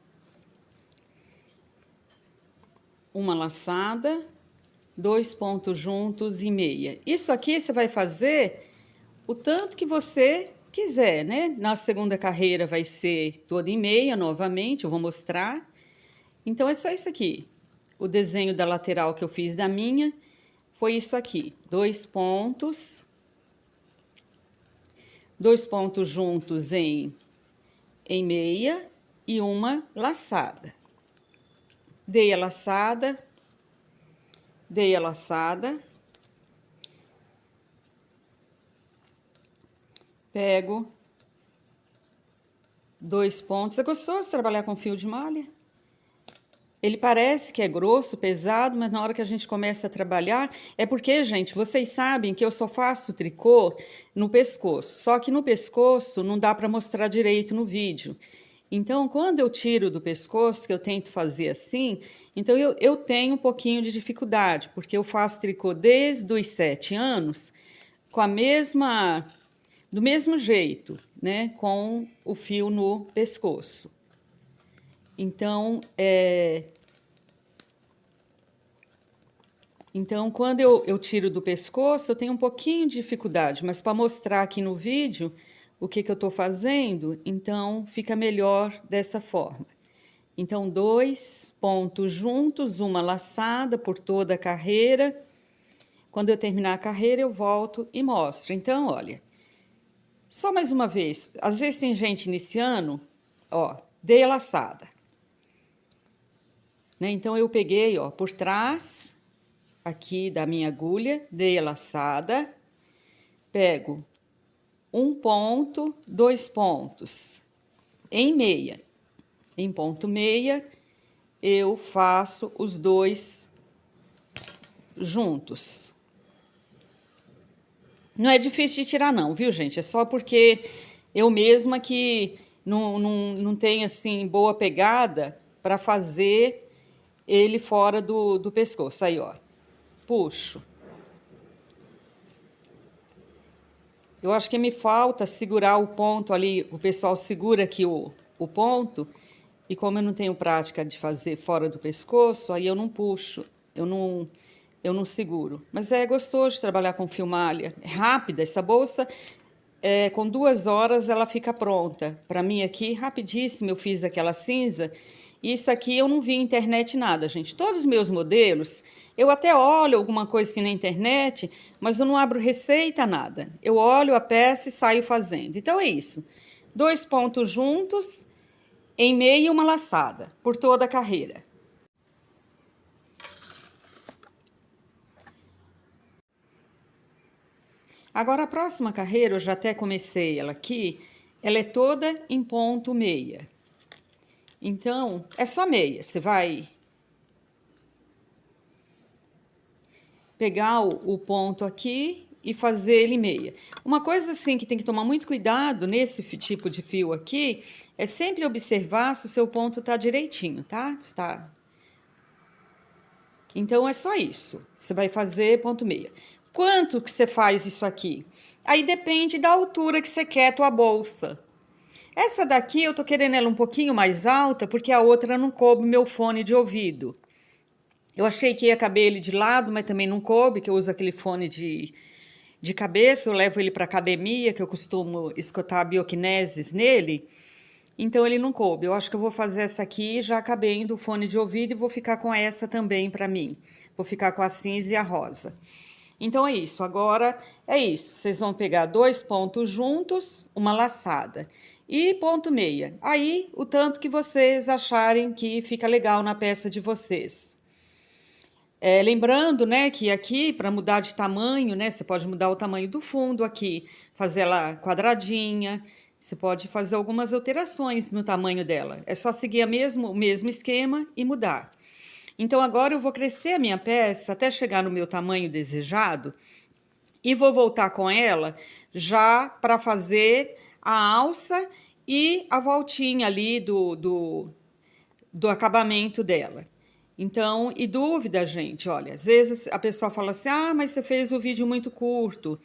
Uma laçada, 2 pontos juntos e meia. Isso aqui você vai fazer o tanto que você quiser, né? Na segunda carreira vai ser toda em meia novamente, eu vou mostrar. Então, é só isso aqui. O desenho da lateral que eu fiz da minha foi isso aqui. 2 pontos juntos em meia e uma laçada. Dei a laçada, pego 2 pontos. É gostoso trabalhar com fio de malha? Ele parece que é grosso, pesado, mas na hora que a gente começa a trabalhar... É porque, gente, vocês sabem que eu só faço tricô no pescoço. Só que no pescoço não dá para mostrar direito no vídeo. Então, quando eu tiro do pescoço, que eu tento fazer assim, então eu tenho um pouquinho de dificuldade, porque eu faço tricô desde os 7 anos, com a mesma... do mesmo jeito, né? Com o fio no pescoço. Então, quando eu tiro do pescoço, eu tenho um pouquinho de dificuldade, mas para mostrar aqui no vídeo o que eu estou fazendo, então fica melhor dessa forma. Então, 2 pontos juntos, uma laçada por toda a carreira. Quando eu terminar a carreira, eu volto e mostro. Então, olha, só mais uma vez, às vezes tem gente iniciando, ó, dei a laçada. Né? Então, eu peguei, ó, por trás... aqui da minha agulha, dei a laçada, pego 1 ponto, 2 pontos em meia. Em ponto meia, eu faço os 2 juntos. Não é difícil de tirar não, viu, gente? É só porque eu mesma que não tenho, assim, boa pegada para fazer ele fora do pescoço. Aí, ó. Puxo. Eu acho que me falta segurar o ponto ali, o pessoal segura aqui o ponto, e como eu não tenho prática de fazer fora do pescoço, aí eu não puxo, eu não seguro. Mas é gostoso de trabalhar com fio malha, é rápida, essa bolsa, com 2 horas ela fica pronta. Para mim aqui, rapidíssimo, eu fiz aquela cinza. Isso aqui eu não vi na internet nada, gente. Todos os meus modelos, eu até olho alguma coisa assim na internet, mas eu não abro receita, nada. Eu olho a peça e saio fazendo. Então, é isso. 2 pontos juntos, em meia e uma laçada, por toda a carreira. Agora, a próxima carreira, eu já até comecei ela aqui, ela é toda em ponto meia. Então, é só meia. Você vai pegar o ponto aqui e fazer ele meia. Uma coisa assim que tem que tomar muito cuidado nesse tipo de fio aqui é sempre observar se o seu ponto tá direitinho, tá? Está. Então é só isso. Você vai fazer ponto meia. Quanto que você faz isso aqui? Aí depende da altura que você quer a tua bolsa. Essa daqui eu tô querendo ela um pouquinho mais alta porque a outra não coube meu fone de ouvido. Eu achei que ia caber ele de lado, mas também não coube, que eu uso aquele fone de cabeça, eu levo ele para academia, que eu costumo escutar a bioquinesis nele, então ele não coube. Eu acho que eu vou fazer essa aqui, já acabei do fone de ouvido e vou ficar com essa também para mim. Vou ficar com a cinza e a rosa. Então é isso, agora é isso. Vocês vão pegar 2 pontos juntos, uma laçada e ponto meia. Aí, o tanto que vocês acharem que fica legal na peça de vocês. Lembrando, né, que aqui, para mudar de tamanho, né, você pode mudar o tamanho do fundo aqui, fazer ela quadradinha, você pode fazer algumas alterações no tamanho dela. É só seguir o mesmo esquema e mudar. Então, agora eu vou crescer a minha peça até chegar no meu tamanho desejado e vou voltar com ela já para fazer a alça e a voltinha ali do acabamento dela. Então, e dúvida, gente, olha, às vezes a pessoa fala assim, ah, mas você fez o vídeo muito curto,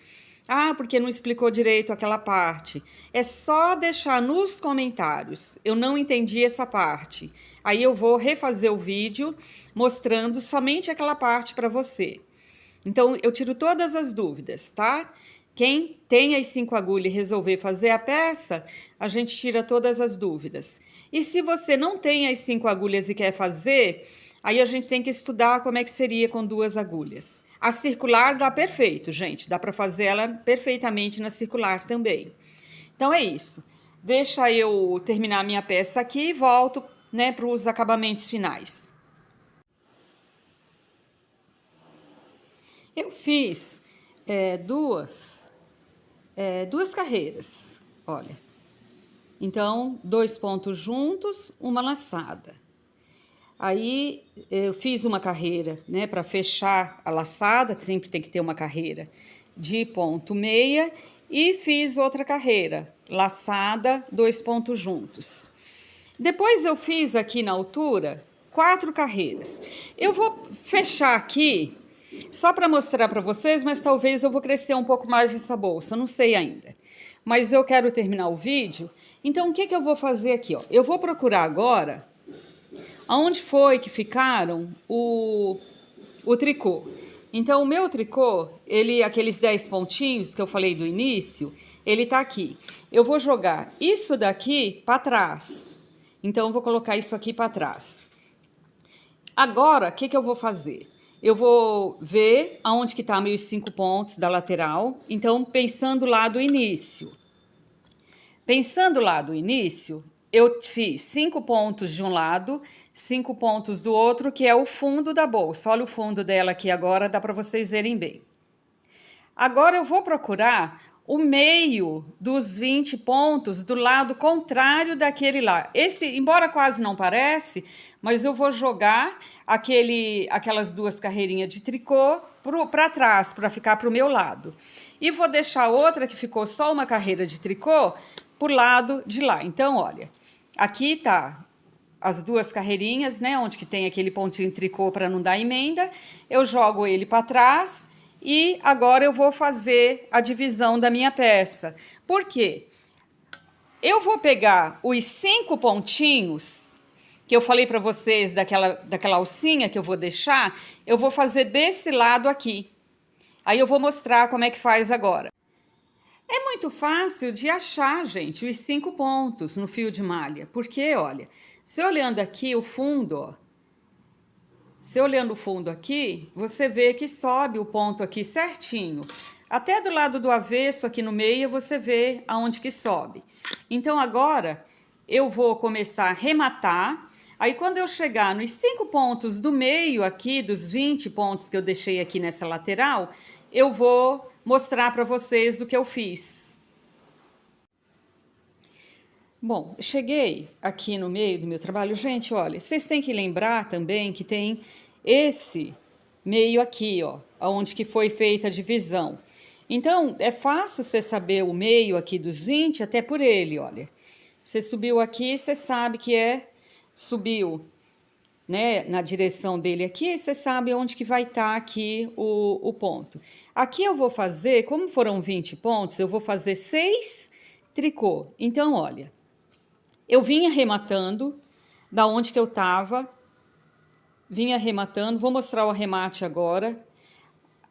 ah, porque não explicou direito aquela parte. É só deixar nos comentários, eu não entendi essa parte. Aí eu vou refazer o vídeo mostrando somente aquela parte para você. Então, eu tiro todas as dúvidas, tá? Quem tem as 5 agulhas e resolver fazer a peça, a gente tira todas as dúvidas. E se você não tem as 5 agulhas e quer fazer, aí a gente tem que estudar como é que seria com 2 agulhas. A circular dá perfeito, gente. Dá para fazer ela perfeitamente na circular também. Então é isso. Deixa eu terminar minha peça aqui e volto, né, para os acabamentos finais. Eu fiz duas carreiras, olha. Então, 2 pontos juntos, uma laçada. Aí, eu fiz uma carreira, né, para fechar a laçada, sempre tem que ter uma carreira de ponto meia, e fiz outra carreira, laçada, 2 pontos juntos. Depois eu fiz aqui na altura 4 carreiras. Eu vou fechar aqui só para mostrar para vocês, mas talvez eu vou crescer um pouco mais essa bolsa, não sei ainda. Mas eu quero terminar o vídeo, então o que eu vou fazer aqui? Ó? Eu vou procurar agora aonde foi que ficaram o tricô. Então, o meu tricô, aqueles 10 pontinhos que eu falei do início, ele tá aqui. Eu vou jogar isso daqui para trás. Então, eu vou colocar isso aqui para trás. Agora, o que eu vou fazer? Eu vou ver aonde que tá meus 5 pontos da lateral. Então, pensando lá do início. Pensando lá do início, eu fiz 5 pontos de um lado, 5 pontos do outro, que é o fundo da bolsa. Olha o fundo dela aqui agora, dá para vocês verem bem. Agora eu vou procurar o meio dos 20 pontos do lado contrário daquele lá. Esse, embora quase não pareça, mas eu vou jogar aquelas 2 carreirinhas de tricô para trás, para ficar para o meu lado. E vou deixar outra que ficou só uma carreira de tricô por lado de lá. Então, olha, aqui tá as 2 carreirinhas, né, onde que tem aquele pontinho tricô para não dar emenda. Eu jogo ele para trás e agora eu vou fazer a divisão da minha peça. Por quê? Eu vou pegar os 5 pontinhos que eu falei para vocês daquela alcinha que eu vou deixar, eu vou fazer desse lado aqui. Aí eu vou mostrar como é que faz agora. É muito fácil de achar, gente, os 5 pontos no fio de malha. Porque, olha, se olhando aqui o fundo, ó, se olhando o fundo aqui, você vê que sobe o ponto aqui certinho. Até do lado do avesso, aqui no meio, você vê aonde que sobe. Então, agora, eu vou começar a rematar. Aí, quando eu chegar nos 5 pontos do meio aqui, dos 20 pontos que eu deixei aqui nessa lateral, eu vou mostrar para vocês o que eu fiz. Bom, cheguei aqui no meio do meu trabalho. Gente, olha, vocês têm que lembrar também que tem esse meio aqui, ó, onde que foi feita a divisão. Então, é fácil você saber o meio aqui dos 20, até por ele, olha. Você subiu aqui, você sabe que subiu, né, na direção dele aqui, você sabe onde que vai estar aqui o ponto. Aqui eu vou fazer, como foram 20 pontos, eu vou fazer 6 tricô. Então, olha, eu vim arrematando da onde que eu estava, vim arrematando, vou mostrar o arremate agora.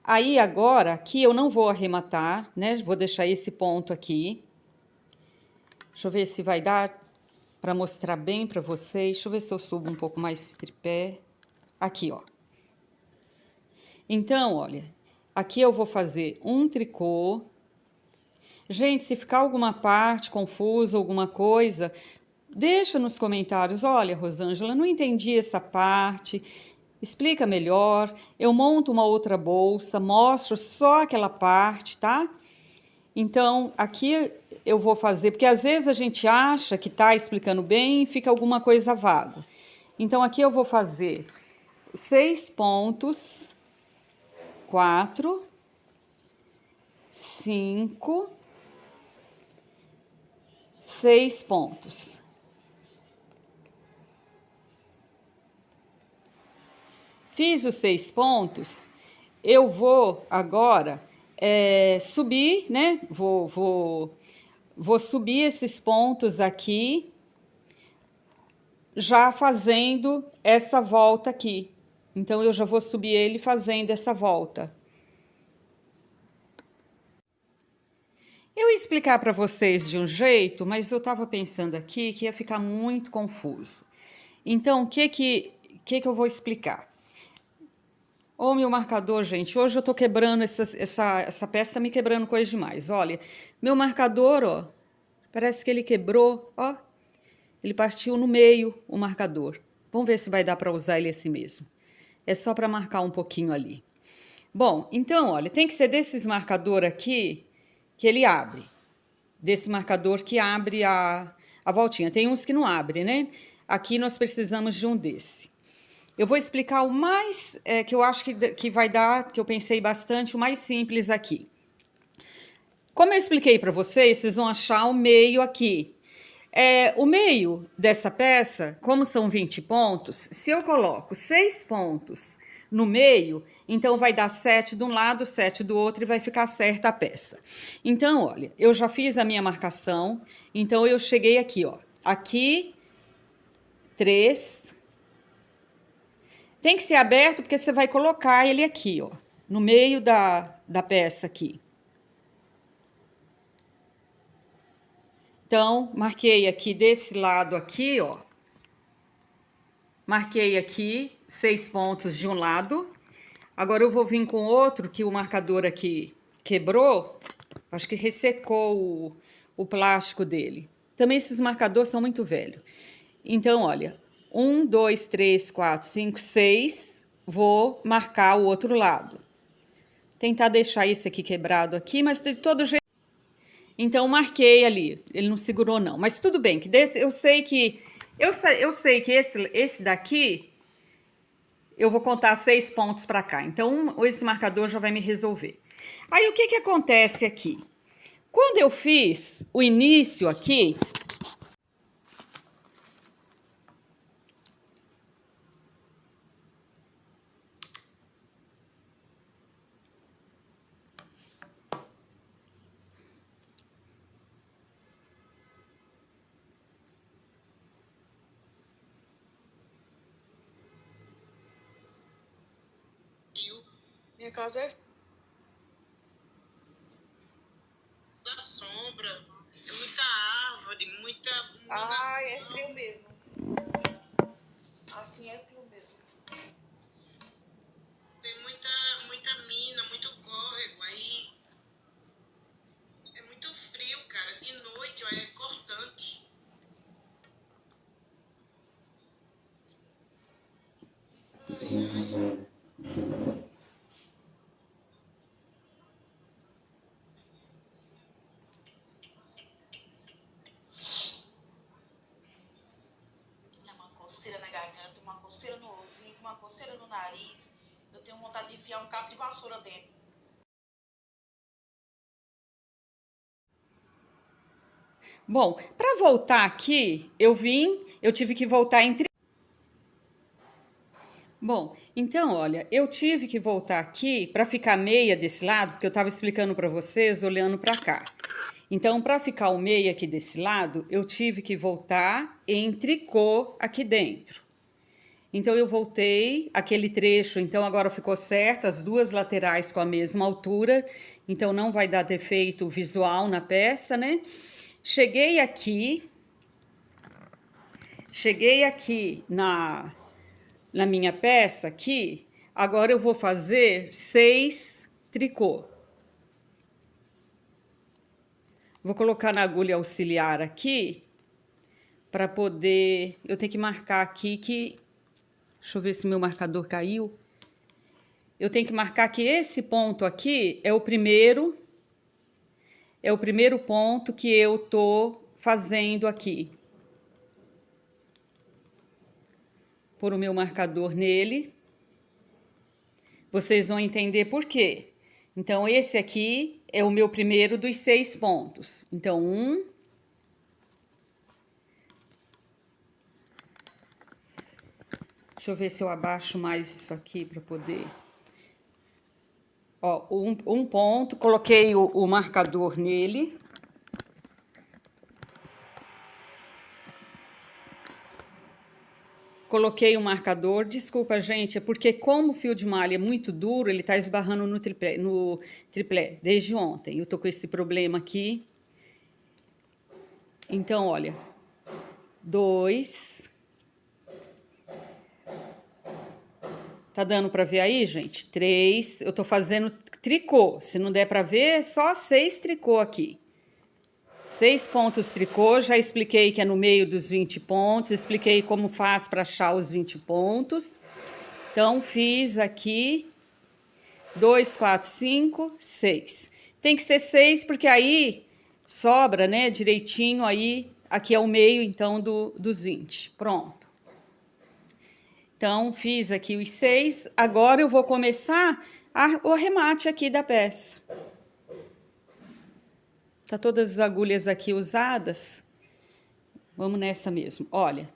Aí agora, aqui eu não vou arrematar, né? Vou deixar esse ponto aqui. Deixa eu ver se vai dar para mostrar bem para vocês. Deixa eu ver se eu subo um pouco mais esse tripé. Aqui, ó. Então, olha, aqui eu vou fazer um tricô. Gente, se ficar alguma parte confusa, alguma coisa, deixa nos comentários. Olha, Rosângela, não entendi essa parte. Explica melhor. Eu monto uma outra bolsa, mostro só aquela parte, tá? Então, aqui eu vou fazer, porque às vezes a gente acha que tá explicando bem e fica alguma coisa vago. Então, aqui eu vou fazer 6 pontos, 4, 5, 6 pontos. Fiz os 6 pontos, eu vou agora subir, né? Vou subir esses pontos aqui, já fazendo essa volta aqui. Então, eu já vou subir ele fazendo essa volta. Eu ia explicar para vocês de um jeito, mas eu estava pensando aqui que ia ficar muito confuso. Então, o que eu vou explicar? Ô, meu marcador, gente, hoje eu tô quebrando essa peça, tá me quebrando coisa demais. Olha, meu marcador, ó, parece que ele quebrou, ó. Ele partiu no meio, o marcador. Vamos ver se vai dar para usar ele assim mesmo. É só para marcar um pouquinho ali. Bom, então, olha, tem que ser desses marcador aqui que ele abre. Desse marcador que abre a voltinha. Tem uns que não abre, né? Aqui nós precisamos de um desse. Eu vou explicar o mais, que eu acho que vai dar, que eu pensei bastante, o mais simples aqui. Como eu expliquei para vocês, vocês vão achar o meio aqui. O meio dessa peça, como são 20 pontos, se eu coloco 6 pontos no meio, então vai dar 7 de um lado, 7 do outro e vai ficar certa a peça. Então, olha, eu já fiz a minha marcação, então eu cheguei aqui, ó. Aqui, 3. Tem que ser aberto porque você vai colocar ele aqui, ó, no meio da peça aqui. Então, marquei aqui desse lado aqui, ó. Marquei aqui 6 pontos de um lado. Agora eu vou vir com outro que o marcador aqui quebrou. Acho que ressecou o plástico dele. Também esses marcadores são muito velhos. Então, olha, 1, 2, 3, 4, 5, 6. Vou marcar o outro lado. Tentar deixar esse aqui quebrado aqui, mas de todo jeito. Então, marquei ali. Ele não segurou, não. Mas tudo bem, que desse, eu sei que esse daqui, eu vou contar 6 pontos para cá. Então, esse marcador já vai me resolver. Aí, o que acontece aqui? Quando eu fiz o início aqui, minha casa é da sombra, muita árvore, muita. Ah, é frio mesmo. Assim é frio mesmo. Tem muita mina, muito córrego. Aí é muito frio, cara. De noite, ó, é cortante. É uma coceira na garganta, uma coceira no ouvido, uma coceira no nariz. Eu tenho vontade de enfiar um cabo de vassoura dentro. Bom, para voltar aqui, eu tive que voltar entre... Bom, então, olha, eu tive que voltar aqui para ficar meia desse lado, porque eu estava explicando para vocês olhando para cá. Então, para ficar o meia aqui desse lado, eu tive que voltar em tricô aqui dentro. Então, eu voltei aquele trecho, então agora ficou certo, as duas laterais com a mesma altura, então não vai dar defeito visual na peça, né? Cheguei aqui na minha peça aqui, agora eu vou fazer 6 tricô. Vou colocar na agulha auxiliar aqui, para poder... Eu tenho que marcar aqui que... Deixa eu ver se meu marcador caiu. Eu tenho que marcar que esse ponto aqui é o primeiro ponto que eu tô fazendo aqui. Pôr o meu marcador nele. Vocês vão entender por quê. Então, esse aqui é o meu primeiro dos 6 pontos. Então, 1. Deixa eu ver se eu abaixo mais isso aqui para poder... Ó, um ponto, coloquei o marcador nele. Coloquei o marcador, desculpa, gente, é porque como o fio de malha é muito duro, ele tá esbarrando no triplé desde ontem. Eu tô com esse problema aqui. Então, olha, 2... Tá dando para ver aí, gente? 3, eu tô fazendo tricô. Se não der para ver, é só 6 tricô aqui. 6 pontos tricô, já expliquei que é no meio dos 20 pontos, expliquei como faz para achar os 20 pontos. Então, fiz aqui 2, 4, 5, 6. Tem que ser 6, porque aí sobra, né, direitinho aí, aqui é o meio, então, dos 20. Pronto. Então, fiz aqui os 6, agora eu vou começar o arremate aqui da peça. Tá todas as agulhas aqui usadas. Vamos nessa mesmo, olha.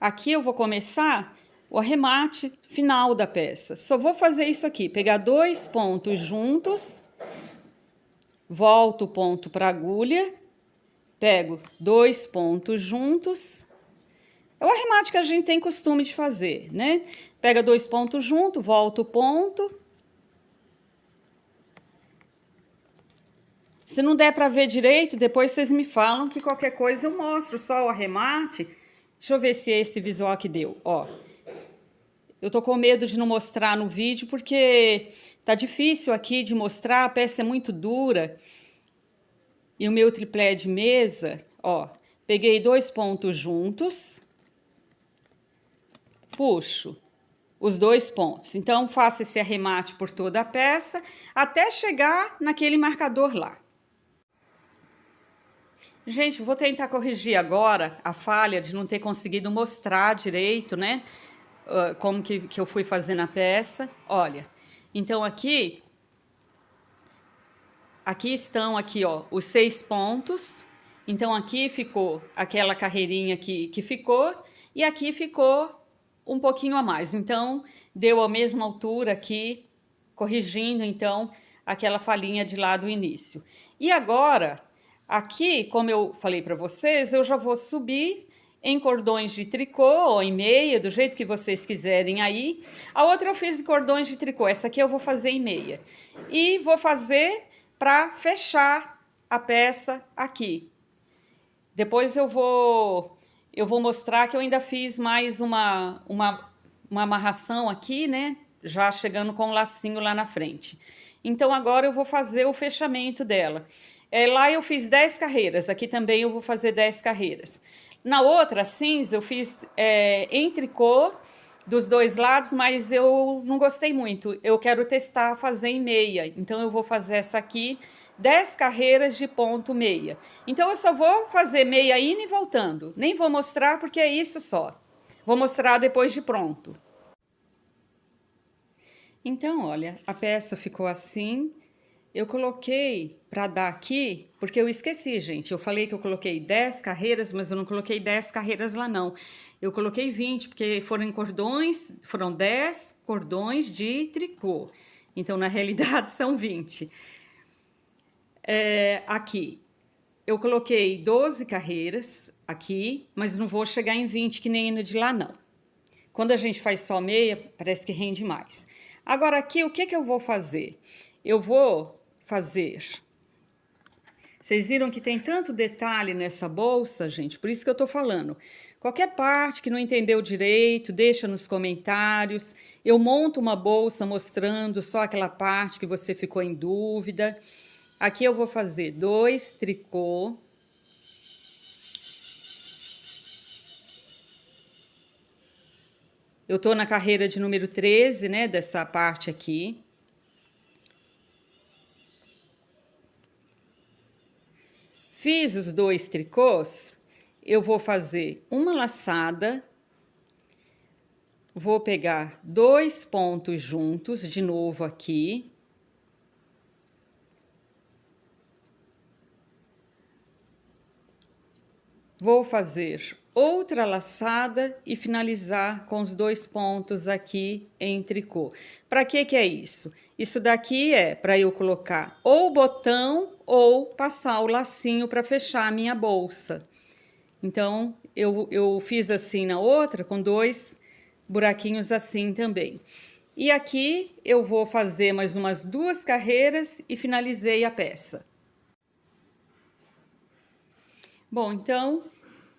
Aqui eu vou começar o arremate final da peça. Só vou fazer isso aqui, pegar 2 pontos juntos, volto o ponto para a agulha, pego 2 pontos juntos. É o arremate que a gente tem costume de fazer, né? Pega 2 pontos junto, volta o ponto. Se não der para ver direito, depois vocês me falam que qualquer coisa eu mostro só o arremate. Deixa eu ver se é esse visual que deu, ó. Eu tô com medo de não mostrar no vídeo porque tá difícil aqui de mostrar, a peça é muito dura. E o meu triplé de mesa, ó, peguei 2 pontos juntos. Puxo os 2 pontos. Então, faço esse arremate por toda a peça, até chegar naquele marcador lá. Gente, vou tentar corrigir agora a falha de não ter conseguido mostrar direito, né? Como que eu fui fazendo a peça. Olha, então aqui estão aqui, ó, os 6 pontos. Então, aqui ficou aquela carreirinha que ficou, e aqui ficou um pouquinho a mais. Então, deu a mesma altura aqui, corrigindo, então, aquela falhinha de lá do início. E agora, aqui, como eu falei para vocês, eu já vou subir em cordões de tricô ou em meia, do jeito que vocês quiserem aí. A outra eu fiz em cordões de tricô, essa aqui eu vou fazer em meia. E vou fazer para fechar a peça aqui. Depois eu vou mostrar que eu ainda fiz mais uma amarração aqui, né? Já chegando com o lacinho lá na frente. Então, agora eu vou fazer o fechamento dela. Lá eu fiz 10 carreiras, aqui também eu vou fazer 10 carreiras. Na outra cinza eu fiz em tricô dos 2 lados, mas eu não gostei muito. Eu quero testar fazer em meia, então eu vou fazer essa aqui, 10 carreiras de ponto meia. Então, eu só vou fazer meia indo e voltando. Nem vou mostrar porque é isso só. Vou mostrar depois de pronto. Então, olha, a peça ficou assim. eu coloquei para dar aqui, porque eu esqueci, gente. Eu falei que eu coloquei 10 carreiras, mas eu não coloquei 10 carreiras lá, não. Eu coloquei 20, porque foram 10 cordões de tricô. Então, na realidade, são 20. Aqui, eu coloquei 12 carreiras aqui, mas não vou chegar em 20 que nem no de lá, não. Quando a gente faz só meia, parece que rende mais. Agora aqui, o que eu vou fazer? Eu vou fazer... Vocês viram que tem tanto detalhe nessa bolsa, gente? Por isso que eu tô falando. Qualquer parte que não entendeu direito, deixa nos comentários. Eu monto uma bolsa mostrando só aquela parte que você ficou em dúvida. Aqui eu vou fazer 2 tricô. Eu tô na carreira de número 13, né, dessa parte aqui. Fiz os 2 tricôs, eu vou fazer uma laçada, vou pegar 2 pontos juntos, de novo aqui. Vou fazer outra laçada e finalizar com os 2 pontos aqui em tricô. Para que é isso? Isso daqui é para eu colocar ou botão ou passar o lacinho para fechar a minha bolsa. Então, eu fiz assim na outra, com 2 buraquinhos assim também. E aqui eu vou fazer mais umas 2 carreiras e finalizei a peça. Bom, então,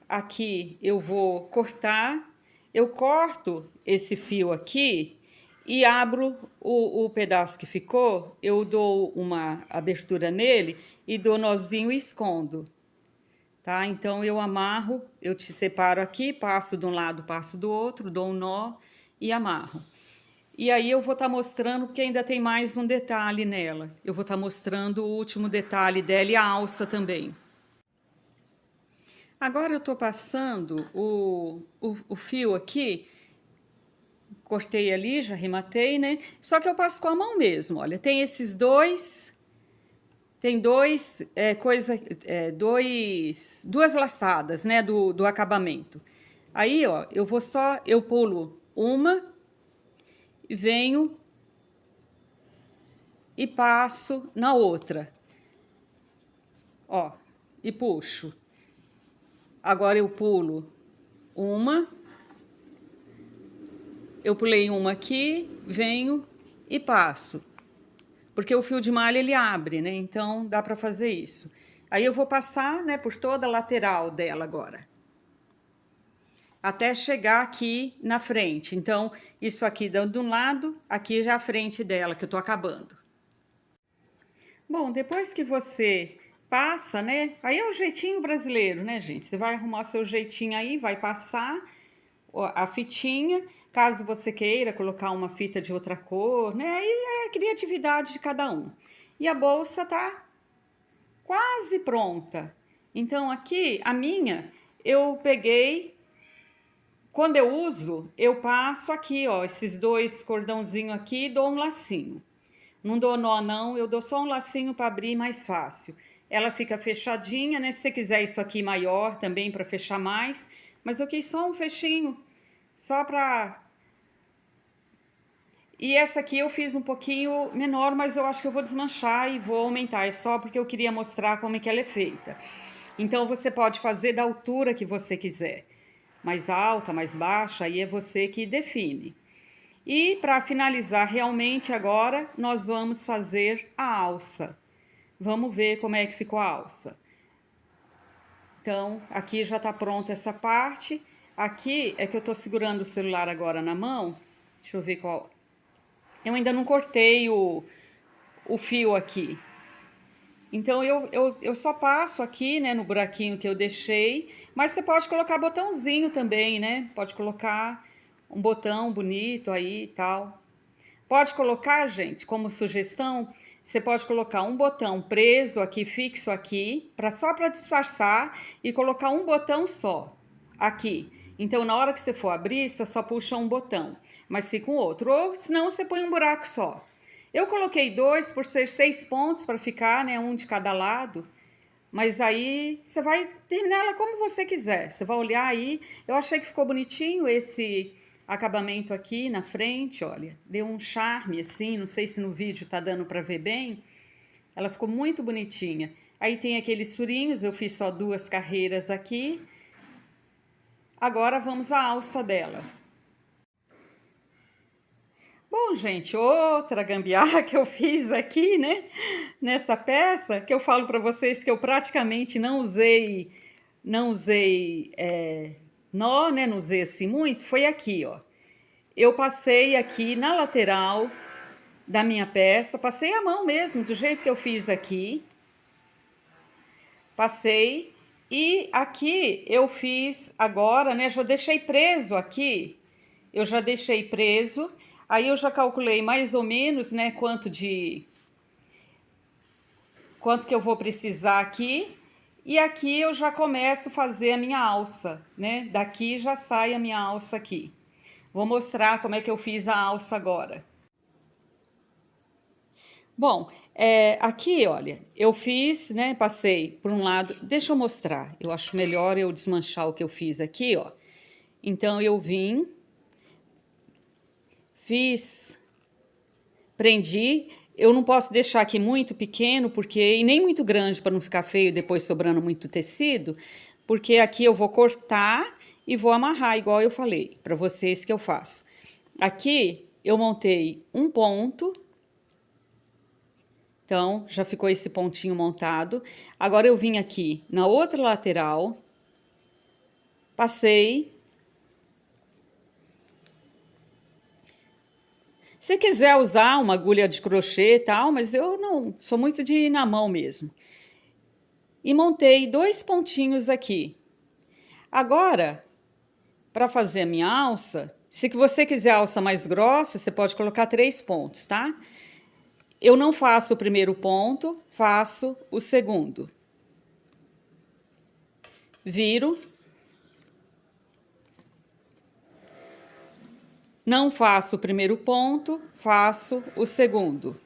aqui eu vou cortar, eu corto esse fio aqui e abro o pedaço que ficou, eu dou uma abertura nele e dou nozinho e escondo, tá? Então, eu amarro, eu te separo aqui, passo de um lado, passo do outro, dou um nó e amarro. E aí eu vou estar mostrando, porque ainda tem mais um detalhe nela, eu vou estar mostrando o último detalhe dela e a alça também. Agora eu tô passando o fio aqui, cortei ali, já rematei, né? Só que eu passo com a mão mesmo, olha, tem esses dois, tem duas laçadas, né, do acabamento. Aí, ó, eu pulo uma, venho e passo na outra, ó, e puxo. Agora eu pulo uma, eu pulei uma aqui, venho e passo. Porque o fio de malha ele abre, né? Então dá para fazer isso. Aí eu vou passar, né, por toda a lateral dela agora. Até chegar aqui na frente. Então, isso aqui dando de um lado, aqui já a frente dela, que eu tô acabando. Bom, depois que você passa, né? Aí é o jeitinho brasileiro, né, gente? Você vai arrumar seu jeitinho aí, vai passar a fitinha. Caso você queira colocar uma fita de outra cor, né? Aí é a criatividade de cada um. E a bolsa tá quase pronta. Então, aqui, a minha, eu peguei. Quando eu uso, eu passo aqui, ó, esses 2 cordãozinhos aqui e dou um lacinho. Não dou nó, não, eu dou só um lacinho para abrir mais fácil. Ela fica fechadinha, né? Se você quiser isso aqui maior também para fechar mais, mas eu quis só um fechinho, só para... E essa aqui eu fiz um pouquinho menor, mas eu acho que eu vou desmanchar e vou aumentar, é só porque eu queria mostrar como é que ela é feita. Então, você pode fazer da altura que você quiser, mais alta, mais baixa, aí é você que define. E para finalizar realmente agora, nós vamos fazer a alça. Vamos ver como é que ficou a alça. Então, aqui já tá pronta essa parte. Aqui é que eu tô segurando o celular agora na mão. Deixa eu ver qual... Eu ainda não cortei o fio aqui. Então, eu só passo aqui, né, no buraquinho que eu deixei. Mas você pode colocar botãozinho também, né? Pode colocar um botão bonito aí e tal. Pode colocar, gente, como sugestão, você pode colocar um botão preso aqui, fixo aqui, só para disfarçar, e colocar um botão só aqui. Então, na hora que você for abrir, você só puxa um botão, mas fica um outro. Ou, senão, você põe um buraco só. Eu coloquei 2 por ser 6 pontos para ficar, né? Um de cada lado. Mas aí você vai terminar ela como você quiser. Você vai olhar aí. Eu achei que ficou bonitinho esse acabamento aqui na frente, olha. Deu um charme assim, não sei se no vídeo tá dando para ver bem. Ela ficou muito bonitinha. Aí tem aqueles furinhos, eu fiz só 2 carreiras aqui. Agora vamos à alça dela. Bom, gente, outra gambiarra que eu fiz aqui, né, nessa peça, que eu falo para vocês que eu praticamente não usei nó, né, não usei assim muito, foi aqui, ó. Eu passei aqui na lateral da minha peça, passei a mão mesmo, do jeito que eu fiz aqui. Passei e aqui eu fiz agora, né, já deixei preso aqui, eu já deixei preso. Aí eu já calculei mais ou menos, né, quanto que eu vou precisar aqui. E aqui eu já começo a fazer a minha alça, né? Daqui já sai a minha alça aqui. Vou mostrar como é que eu fiz a alça agora. Bom, aqui, olha, eu fiz, né, passei por um lado, deixa eu mostrar, eu acho melhor eu desmanchar o que eu fiz aqui, ó. Então, eu vim, prendi, eu não posso deixar aqui muito pequeno, e nem muito grande para não ficar feio depois sobrando muito tecido, porque aqui eu vou cortar e vou amarrar, igual eu falei para vocês que eu faço. Aqui eu montei um ponto, então já ficou esse pontinho montado. Agora eu vim aqui na outra lateral, passei. Se quiser usar uma agulha de crochê e tal, mas eu não, sou muito de ir na mão mesmo. E montei 2 pontinhos aqui. Agora, para fazer a minha alça, se você quiser alça mais grossa, você pode colocar 3 pontos, tá? Eu não faço o primeiro ponto, faço o segundo. Viro. Não faço o primeiro ponto, faço o segundo.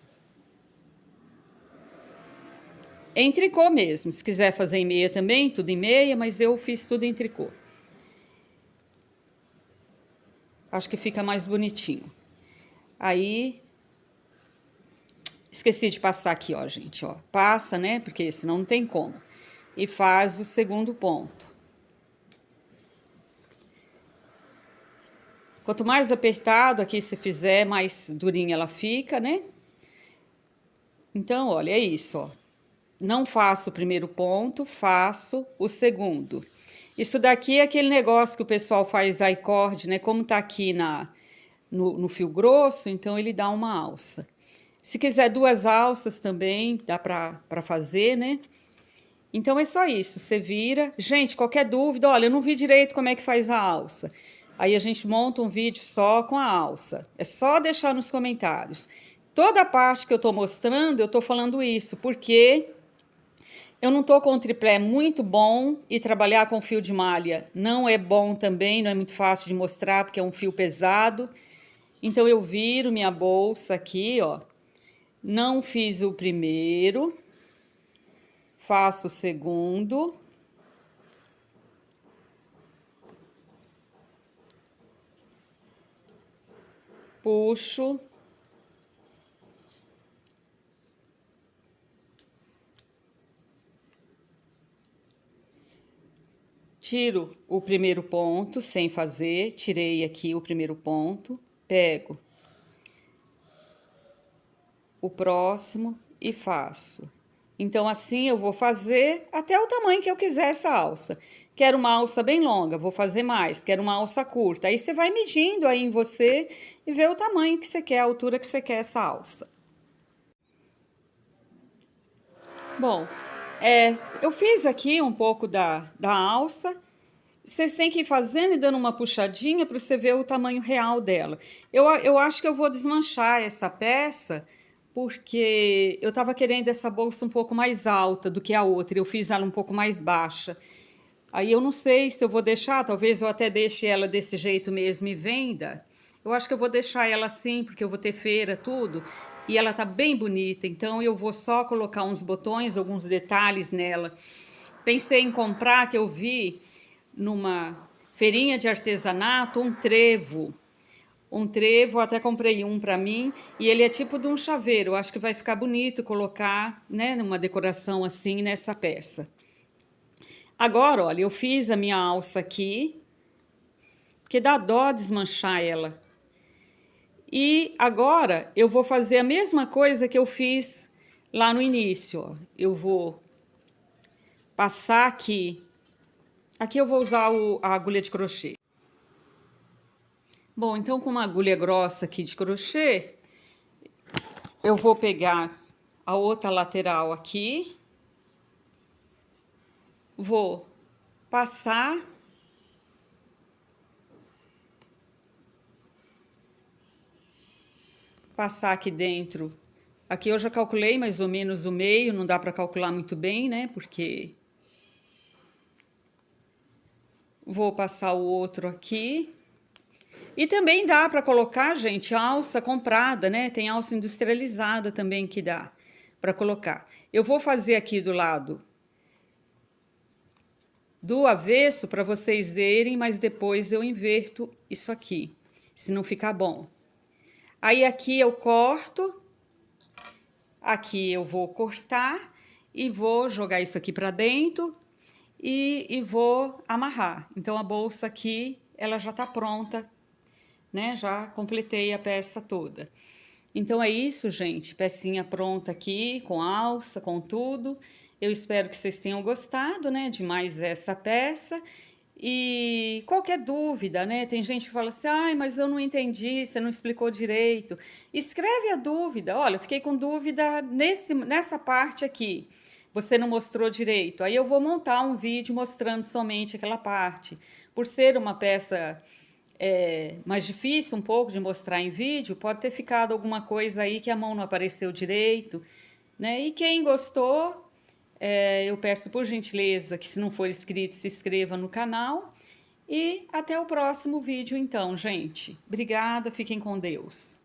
Em tricô mesmo, se quiser fazer em meia também, tudo em meia, mas eu fiz tudo em tricô. Acho que fica mais bonitinho. Aí, esqueci de passar aqui, ó, gente, ó. Passa, né, porque senão não tem como. E faz o segundo ponto. Quanto mais apertado aqui se fizer, mais durinha ela fica, né? Então, olha, é isso, ó. Não faço o primeiro ponto, faço o segundo. Isso daqui é aquele negócio que o pessoal faz I-cord, né? Como tá aqui no fio grosso, então ele dá uma alça. Se quiser 2 alças também, dá pra fazer, né? Então é só isso, você vira. Gente, qualquer dúvida, olha, eu não vi direito como é que faz a alça. Aí a gente monta um vídeo só com a alça. É só deixar nos comentários. Toda a parte que eu tô mostrando, eu tô falando isso, porque eu não tô com um triplé muito bom e trabalhar com fio de malha não é bom também, não é muito fácil de mostrar, porque é um fio pesado. Então, eu viro minha bolsa aqui, ó. Não fiz o primeiro, faço o segundo. Puxo. Tiro o primeiro ponto sem fazer, tirei aqui o primeiro ponto, pego o próximo e faço. Então, assim eu vou fazer até o tamanho que eu quiser essa alça. Quero uma alça bem longa, vou fazer mais. Quero uma alça curta. Aí você vai medindo aí em você e vê o tamanho que você quer, a altura que você quer essa alça. Bom, eu fiz aqui um pouco da alça. Vocês têm que ir fazendo e dando uma puxadinha para você ver o tamanho real dela. Eu acho que eu vou desmanchar essa peça, porque eu estava querendo essa bolsa um pouco mais alta do que a outra. Eu fiz ela um pouco mais baixa. Aí eu não sei se eu vou deixar, talvez eu até deixe ela desse jeito mesmo e venda. Eu acho que eu vou deixar ela assim, porque eu vou ter feira, tudo. e ela tá bem bonita, então eu vou só colocar uns botões, alguns detalhes nela. Pensei em comprar, que eu vi numa feirinha de artesanato, um trevo. Um trevo, até comprei um para mim, e ele é tipo de um chaveiro. Eu acho que vai ficar bonito colocar, né, numa decoração assim nessa peça. Agora, olha, eu fiz a minha alça aqui, porque dá dó desmanchar ela. E agora eu vou fazer a mesma coisa que eu fiz lá no início, ó. Eu vou passar aqui. Aqui eu vou usar a agulha de crochê. Bom, então com uma agulha grossa aqui de crochê, eu vou pegar a outra lateral aqui, vou passar aqui dentro. Aqui eu já calculei mais ou menos o meio, não dá para calcular muito bem, né? Porque vou passar o outro aqui. E também dá para colocar, gente, alça comprada, né? Tem alça industrializada também que dá para colocar. Eu vou fazer aqui do lado do avesso para vocês verem, mas depois eu inverto isso aqui, se não ficar bom. Aí aqui eu corto, aqui eu vou cortar e vou jogar isso aqui para dentro e vou amarrar. Então a bolsa aqui, ela já tá pronta, né? Já completei a peça toda. Então é isso, gente, pecinha pronta aqui, com alça, com tudo. Eu espero que vocês tenham gostado, né, de mais essa peça. E qualquer dúvida, né? Tem gente que fala assim, ai, mas eu não entendi, você não explicou direito. Escreve a dúvida. Olha, eu fiquei com dúvida nessa parte aqui. Você não mostrou direito. Aí eu vou montar um vídeo mostrando somente aquela parte. Por ser uma peça mais difícil um pouco de mostrar em vídeo, pode ter ficado alguma coisa aí que a mão não apareceu direito, né? E quem gostou, eu peço por gentileza que, se não for inscrito, se inscreva no canal. E até o próximo vídeo então, gente. Obrigada, fiquem com Deus.